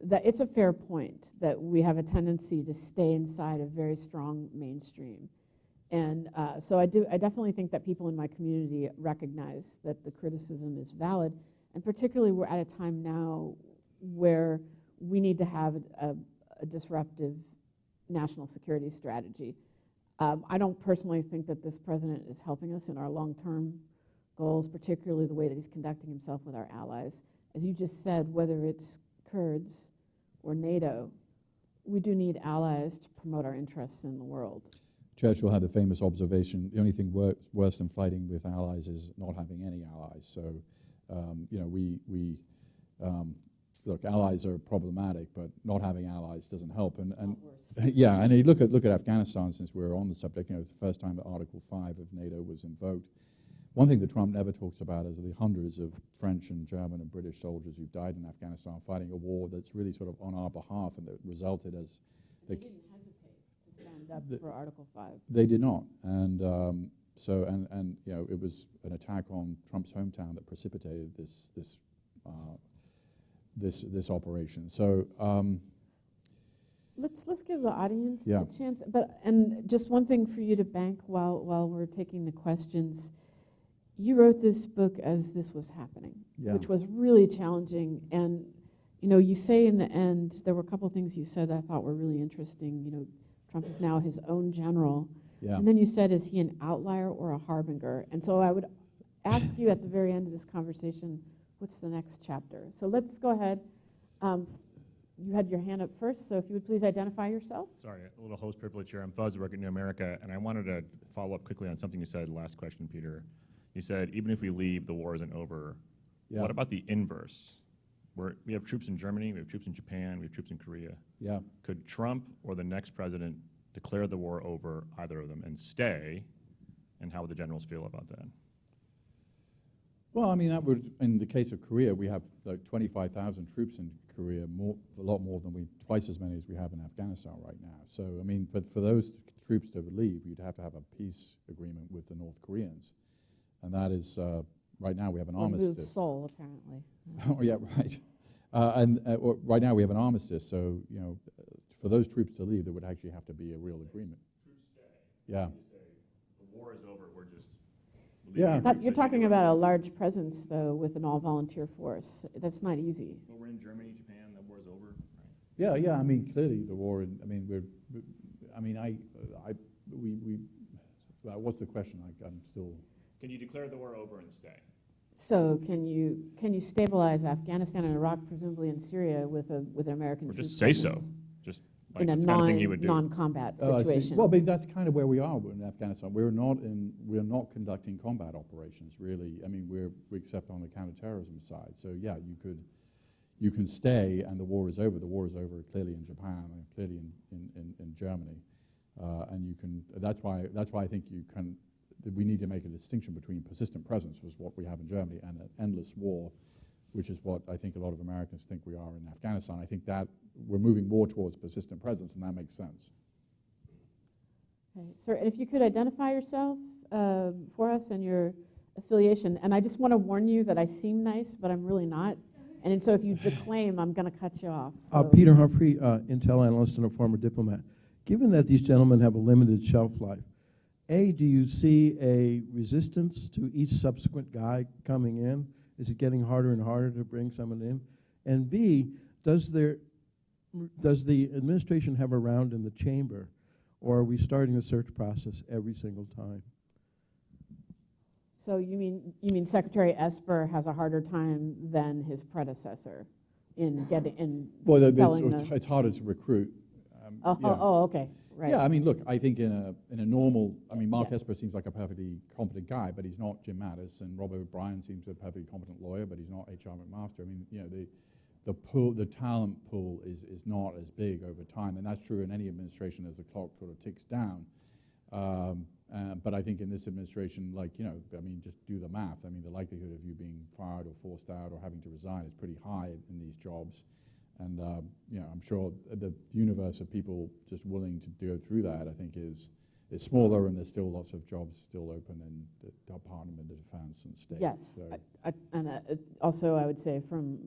that it's a fair point that we have a tendency to stay inside a very strong mainstream. And so I definitely think that people in my community recognize that the criticism is valid, and particularly we're at a time now where we need to have a disruptive national security strategy. I don't personally think that this president is helping us in our long-term goals, particularly the way that he's conducting himself with our allies. As you just said, whether it's Kurds or NATO, we do need allies to promote our interests in the world. Churchill had the famous observation, the only thing worse than fighting with allies is not having any allies. So, look, allies are problematic, but not having allies doesn't help. And yeah, and you look at Afghanistan, since we're on the subject, it's the first time that Article 5 of NATO was invoked. one thing that Trump never talks about is the hundreds of French and German and British soldiers who've died in Afghanistan fighting a war that's really sort of on our behalf and that resulted as... They didn't hesitate to stand up for Article 5. They did not. And you know, it was an attack on Trump's hometown that precipitated this operation. So let's give the audience Yeah. a chance. And just one thing for you to bank while we're taking the questions. You wrote this book as this was happening, Yeah. which was really challenging. And you know, you say in the end, there were a couple things you said that I thought were really interesting. You know, Trump is now his own general. Yeah. And then you said, is he an outlier or a harbinger? And so I would ask you at the very end of this conversation, what's the next chapter? So let's go ahead. You had your hand up first, so if you would please identify yourself. Sorry, a little host privilege here. I'm Fuzz, I work at New America, and I wanted to follow up quickly on something you said last question, Peter. You said, even if we leave, the war isn't over. Yeah. What about the inverse? We have troops in Germany, we have troops in Japan, we have troops in Korea. Yeah. Could Trump or the next president declare the war over, either of them, and stay? And how would the generals feel about that? Well, I mean, that would, in the case of Korea, we have like 25,000 troops in Korea, a lot more than twice as many as we have in Afghanistan right now. So, I mean, but for those troops to leave, you'd have to have a peace agreement with the North Koreans. And that is, right now we have an armistice. Move Seoul, apparently. Oh, yeah, right. Right now we have an armistice, so, you know, for those troops to leave, there would actually have to be a real agreement. Troops stay. Yeah. You say, the war is over, we're just... Yeah. You're talking about a large presence, though, with an all-volunteer force. That's not easy. Well, we're in Germany, Japan, the war is over, right? Yeah, yeah, I mean, clearly the war, what's the question? I'm still... Can you declare the war over and stay? So can you stabilize Afghanistan and Iraq, presumably in Syria, with an American Or troop just say so. presence Just like in a it's the kind of thing he would do. non-combat I see. situation? Well, but that's kind of where we are in Afghanistan. We're not conducting combat operations, really. I mean, except on the counterterrorism side. So yeah, you can stay, and the war is over. The war is over clearly in Japan and clearly in Germany, and you can. That's why I think we need to make a distinction between persistent presence, was what we have in Germany, and an endless war, which is what I think a lot of Americans think we are in Afghanistan. I think that we're moving more towards persistent presence, and that makes sense. Okay, sir, and if you could identify yourself for us and your affiliation. And I just want to warn you that I seem nice, but I'm really not. And so if you declaim, I'm going to cut you off. So. Peter Humphrey, Intel analyst and a former diplomat. Given that these gentlemen have a limited shelf life, A, do you see a resistance to each subsequent guy coming in? Is it getting harder and harder to bring someone in? And B, does the administration have a round in the chamber, or are we starting the search process every single time? So you mean Secretary Esper has a harder time than his predecessor in getting in? Well, it's harder to recruit. Okay, right. Yeah, I mean, look, I think in a normal, I mean, Mark Esper seems like a perfectly competent guy, but he's not Jim Mattis, and Robert O'Brien seems a perfectly competent lawyer, but he's not H.R. McMaster. I mean, you know, the talent pool is not as big over time, and that's true in any administration as the clock sort of ticks down. But I think in this administration, like, you know, I mean, just do the math. I mean, the likelihood of you being fired or forced out or having to resign is pretty high in these jobs. And, you know, I'm sure the universe of people just willing to go through that, I think, is smaller, and there's still lots of jobs still open in the Department of Defense and State. Yes, So. also I would say from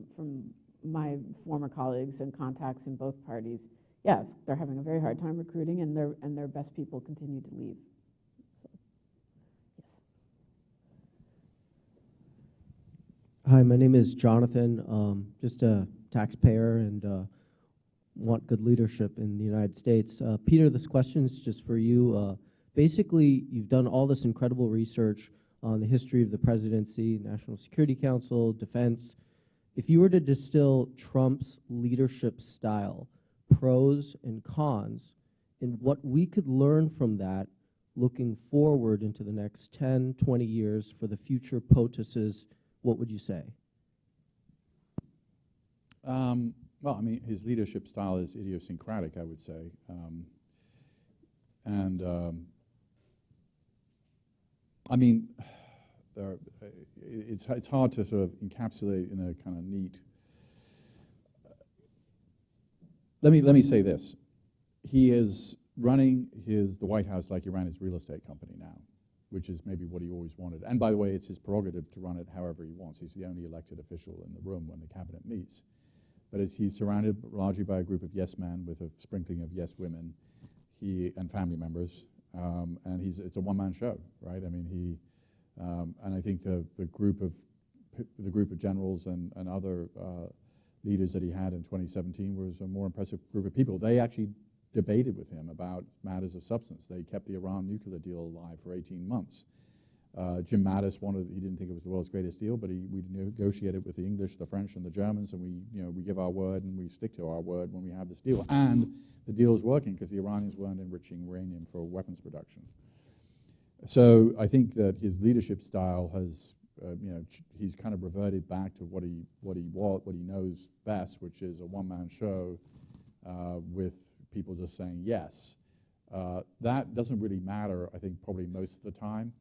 my former colleagues and contacts in both parties, yeah, they're having a very hard time recruiting, and their best people continue to leave. So, yes. Hi, my name is Jonathan, just a taxpayer and want good leadership in the United States. Peter, this question is just for you. Basically, you've done all this incredible research on the history of the presidency, National Security Council, defense. If you were to distill Trump's leadership style, pros and cons, and what we could learn from that looking forward into the next 10, 20 years for the future POTUSes, what would you say? Well, I mean, his leadership style is idiosyncratic, I would say. I mean, it's hard to sort of encapsulate in a kind of neat. Let me say this: he is running the White House like he ran his real estate company now, which is maybe what he always wanted. And by the way, it's his prerogative to run it however he wants. He's the only elected official in the room when the cabinet meets. But he's surrounded largely by a group of yes men with a sprinkling of yes women, and family members, and it's a one-man show, right? I mean, and I think the group of generals and other leaders that he had in 2017 was a more impressive group of people. They actually debated with him about matters of substance. They kept the Iran nuclear deal alive for 18 months. Jim Mattis he didn't think it was the world's greatest deal, but we negotiated with the English, the French, and the Germans, and we give our word and we stick to our word when we have this deal. And the deal is working because the Iranians weren't enriching uranium for weapons production. So I think that his leadership style has, he's kind of reverted back to what he knows best, which is a one-man show with people just saying yes. That doesn't really matter, I think, probably most of the time.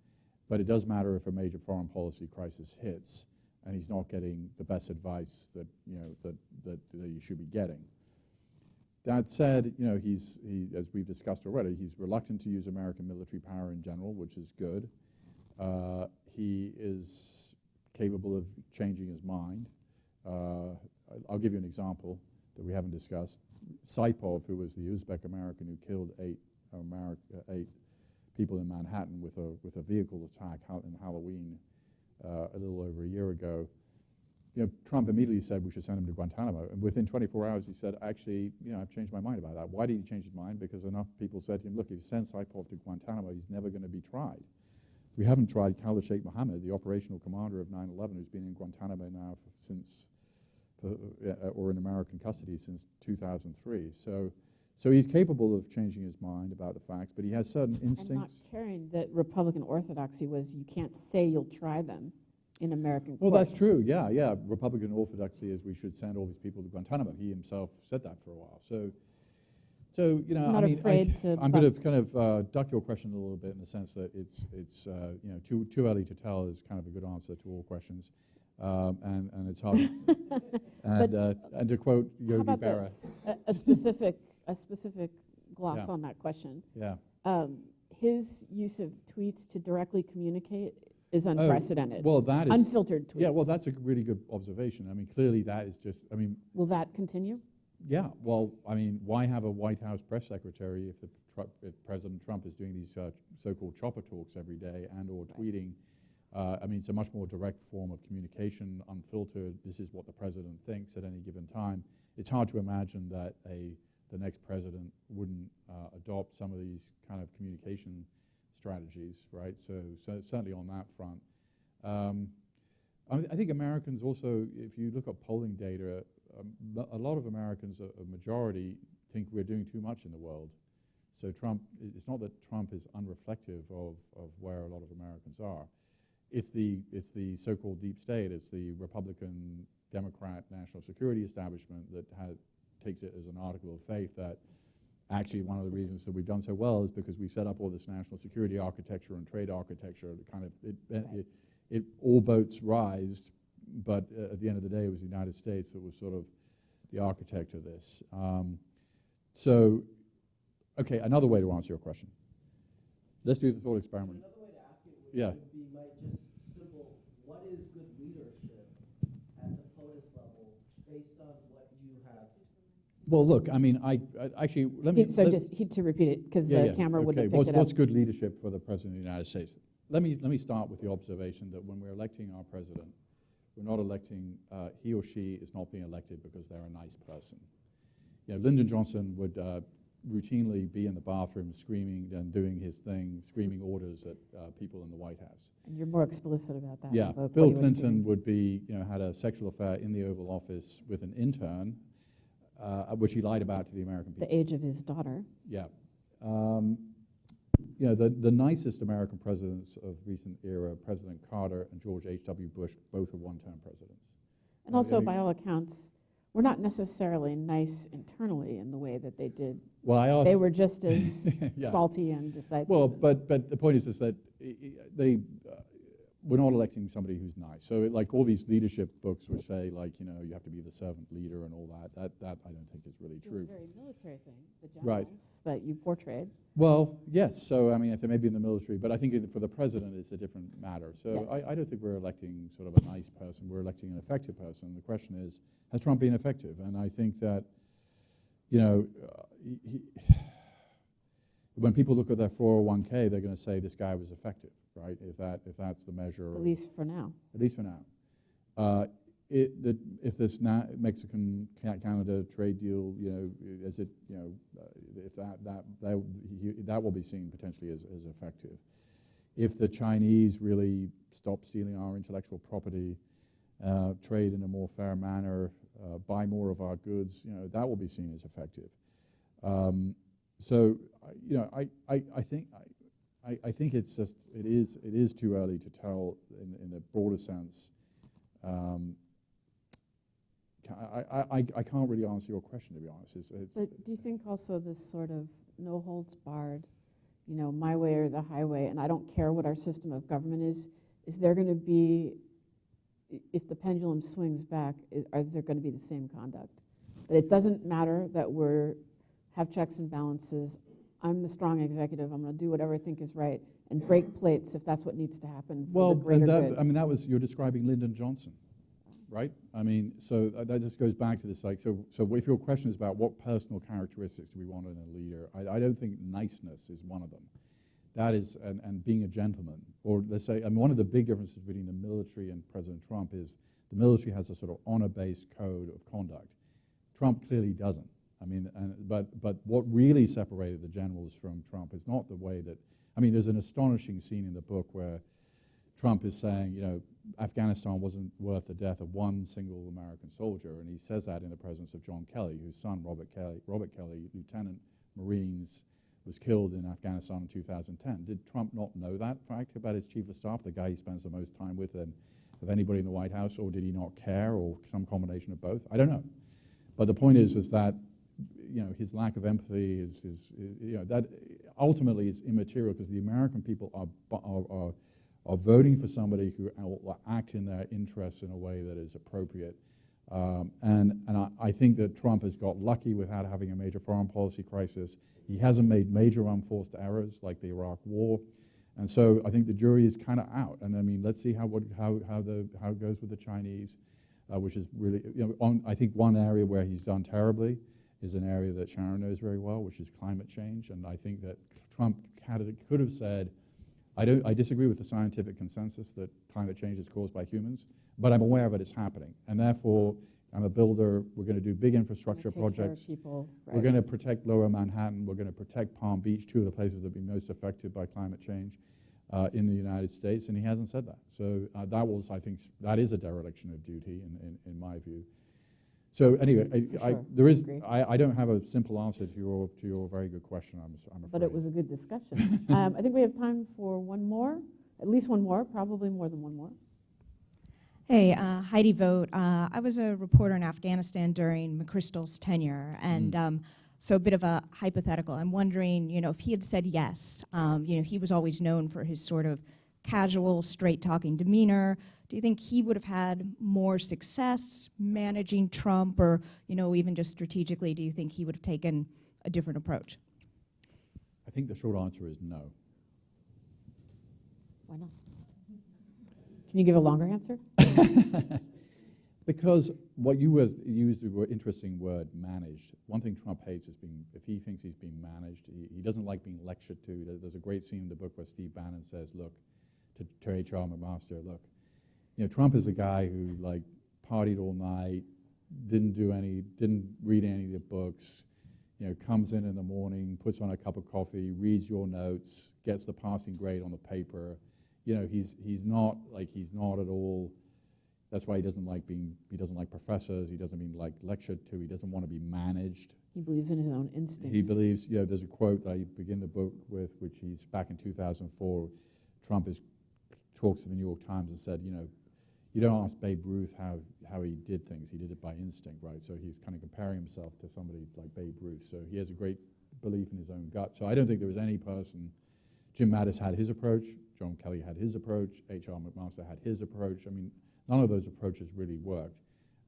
But it does matter if a major foreign policy crisis hits and he's not getting the best advice that he should be getting. That said, he, as we've discussed already, he's reluctant to use American military power in general, which is good. He is capable of changing his mind. I'll give you an example that we haven't discussed. Saipov, who was the Uzbek American who killed eight people in Manhattan with a vehicle attack in Halloween a little over a year ago. Trump immediately said we should send him to Guantanamo, and within 24 hours he said, actually, I've changed my mind about that. Why did he change his mind? Because enough people said to him, look, if you send Saipov to Guantanamo, he's never going to be tried. We haven't tried Khalid Sheikh Mohammed, the operational commander of 9/11, who's been in Guantanamo now or in American custody since 2003. So he's capable of changing his mind about the facts, but he has certain instincts. And not caring that Republican orthodoxy was you can't say you'll try them in American courts. Well, that's true, yeah. Republican orthodoxy is we should send all these people to Guantanamo. He himself said that for a while. So I'm going to kind of duck your question a little bit in the sense that it's too early to tell is kind of a good answer to all questions. And it's hard. And to quote Yogi How about Berra. this? A specific gloss Yeah. on that question. Yeah. His use of tweets to directly communicate is unprecedented. Well, that is unfiltered tweets. Yeah, well, that's a really good observation. I mean, clearly that is just. Will that continue? Yeah. Well, why have a White House press secretary if President Trump is doing these so-called chopper talks every day and/or tweeting? It's a much more direct form of communication, unfiltered. This is what the president thinks at any given time. It's hard to imagine that the next president wouldn't adopt some of these kind of communication strategies, right? So certainly on that front. I think Americans also, if you look at polling data, a lot of Americans, a majority, think we're doing too much in the world. So it's not that Trump is unreflective of where a lot of Americans are. It's the so-called deep state. It's the Republican, Democrat, national security establishment that takes it as an article of faith that actually one of the reasons that we've done so well is because we set up all this national security architecture and trade architecture. It all boats rise, but at the end of the day, it was the United States that was sort of the architect of this. Okay, another way to answer your question. Let's do the thought experiment. Another way to ask it would Yeah. be, Mike, just simple, what is good leadership at the POTUS level based on what you have? Well, look, I actually, let me... To repeat it, because the camera wouldn't have picked it up. What's good leadership for the President of the United States? Let me start with the observation that when we're electing our president, we're not electing, he or she is not being elected because they're a nice person. Lyndon Johnson would routinely be in the bathroom screaming and doing his thing, screaming orders at people in the White House. And you're more explicit about that. Yeah, about Bill what he was Clinton doing. would be, had a sexual affair in the Oval Office with an intern, which he lied about to the American people. The age of his daughter. Yeah. The nicest American presidents of recent era, President Carter and George H.W. Bush, both were one-term presidents. And also, by all accounts, were not necessarily nice internally in the way that they did. Well, I asked, they were just as Yeah. salty and decisive. Well, but the point is that we're not electing somebody who's nice. So like all these leadership books which say like, you know, you have to be the servant leader and all that I don't think is really true. It's a very military thing, the Right. generals that you portrayed. Well, yes. So, I mean, if they may be in the military, but I think for the president, it's a different matter. So Yes. I don't think we're electing sort of a nice person. We're electing an effective person. The question is, has Trump been effective? And I think that, you know, when people look at their 401k, they're going to say this guy was effective, right? If that's the measure. At least for now. At least for now. If this Mexican-Canada trade deal, you know, as it, you know, if that will be seen potentially as effective. If the Chinese really stop stealing our intellectual property, trade in a more fair manner, buy more of our goods, you know, that will be seen as effective. So, you know, I think it's just it is too early to tell in the broader sense. I can't really answer your question, to be honest. But do you think also this sort of no holds barred, you know, my way or the highway, and I don't care what our system of government is there going to be, if the pendulum swings back, is there going to be the same conduct? That it doesn't matter that have checks and balances. I'm the strong executive. I'm going to do whatever I think is right and break plates if that's what needs to happen for the greater good. I mean, you're describing Lyndon Johnson, right? I mean, so that just goes back to this, like, so if your question is about what personal characteristics do we want in a leader, I don't think niceness is one of them. That is, and being a gentleman, or let's say, I mean, one of the big differences between the military and President Trump is the military has a sort of honor-based code of conduct. Trump clearly doesn't. I mean, but what really separated the generals from Trump is not the way that, I mean, there's an astonishing scene in the book where Trump is saying, you know, Afghanistan wasn't worth the death of one single American soldier, and he says that in the presence of John Kelly, whose son, Robert Kelly, Lieutenant Marines, was killed in Afghanistan in 2010. Did Trump not know that fact about his chief of staff, the guy he spends the most time with of anybody in the White House, or did he not care, or some combination of both? I don't know. But the point is that, you know, his lack of empathy is you know, that ultimately is immaterial because the American people are voting for somebody who will act in their interests in a way that is appropriate. And I think that Trump has got lucky without having a major foreign policy crisis. He hasn't made major unforced errors like the Iraq War. And so I think the jury is kind of out. And I mean, let's see how it goes with the Chinese, which is really, you know, I think one area where he's done terribly is an area that Sharon knows very well, which is climate change. And I think that Trump could have said, I disagree with the scientific consensus that climate change is caused by humans, but I'm aware of it, it's happening. And therefore, I'm a builder, we're going to do big infrastructure projects. People, right. We're going to protect Lower Manhattan, we're going to protect Palm Beach, two of the places that have been most affected by climate change in the United States, and he hasn't said that. So I think, that is a dereliction of duty in my view. So anyway, I don't have a simple answer to your very good question, I'm afraid. But it was a good discussion. I think we have time for one more, at least one more, probably more than one more. Hey, Heidi Vogt. I was a reporter in Afghanistan during McChrystal's tenure, and so a bit of a hypothetical. I'm wondering, you know, if he had said yes, you know, he was always known for his sort of casual, straight-talking demeanor. Do you think he would have had more success managing Trump, or, you know, even just strategically, do you think he would have taken a different approach? I think the short answer is no. Why not? Can you give a longer answer? Because what you used the interesting word, managed. One thing Trump hates is if he thinks he's being managed, he doesn't like being lectured to. There's a great scene in the book where Steve Bannon says, look, to H.R. McMaster, look, you know, Trump is the guy who like partied all night, didn't read any of the books, you know, comes in the morning, puts on a cup of coffee, reads your notes, gets the passing grade on the paper. You know, he's not at all. That's why he doesn't like professors. He doesn't like lectured to. He doesn't want to be managed. He believes in his own instincts. He believes, you know, there's a quote that I begin the book with, which he's back in 2004. Trump talks to the New York Times and said, you know, you don't ask Babe Ruth how he did things. He did it by instinct, right? So he's kind of comparing himself to somebody like Babe Ruth. So he has a great belief in his own gut. So I don't think there was any person Jim Mattis had his approach, John Kelly had his approach, H.R. McMaster had his approach. I mean, none of those approaches really worked.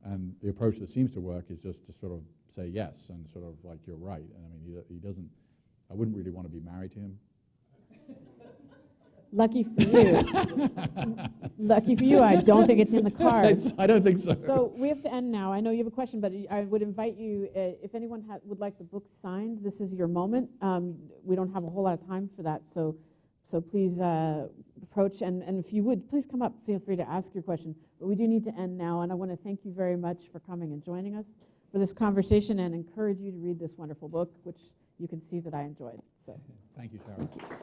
And the approach that seems to work is just to sort of say yes and sort of like, you're right. And I mean, he doesn't, I wouldn't really want to be married to him. Lucky for you. Lucky for you, I don't think it's in the cards. I don't think so. So we have to end now. I know you have a question, but I would invite you, if anyone would like the book signed, this is your moment. We don't have a whole lot of time for that, so please approach, and if you would, please come up, feel free to ask your question. But we do need to end now, and I want to thank you very much for coming and joining us for this conversation and encourage you to read this wonderful book, which you can see that I enjoyed. So. Thank you, Sarah. Thank you.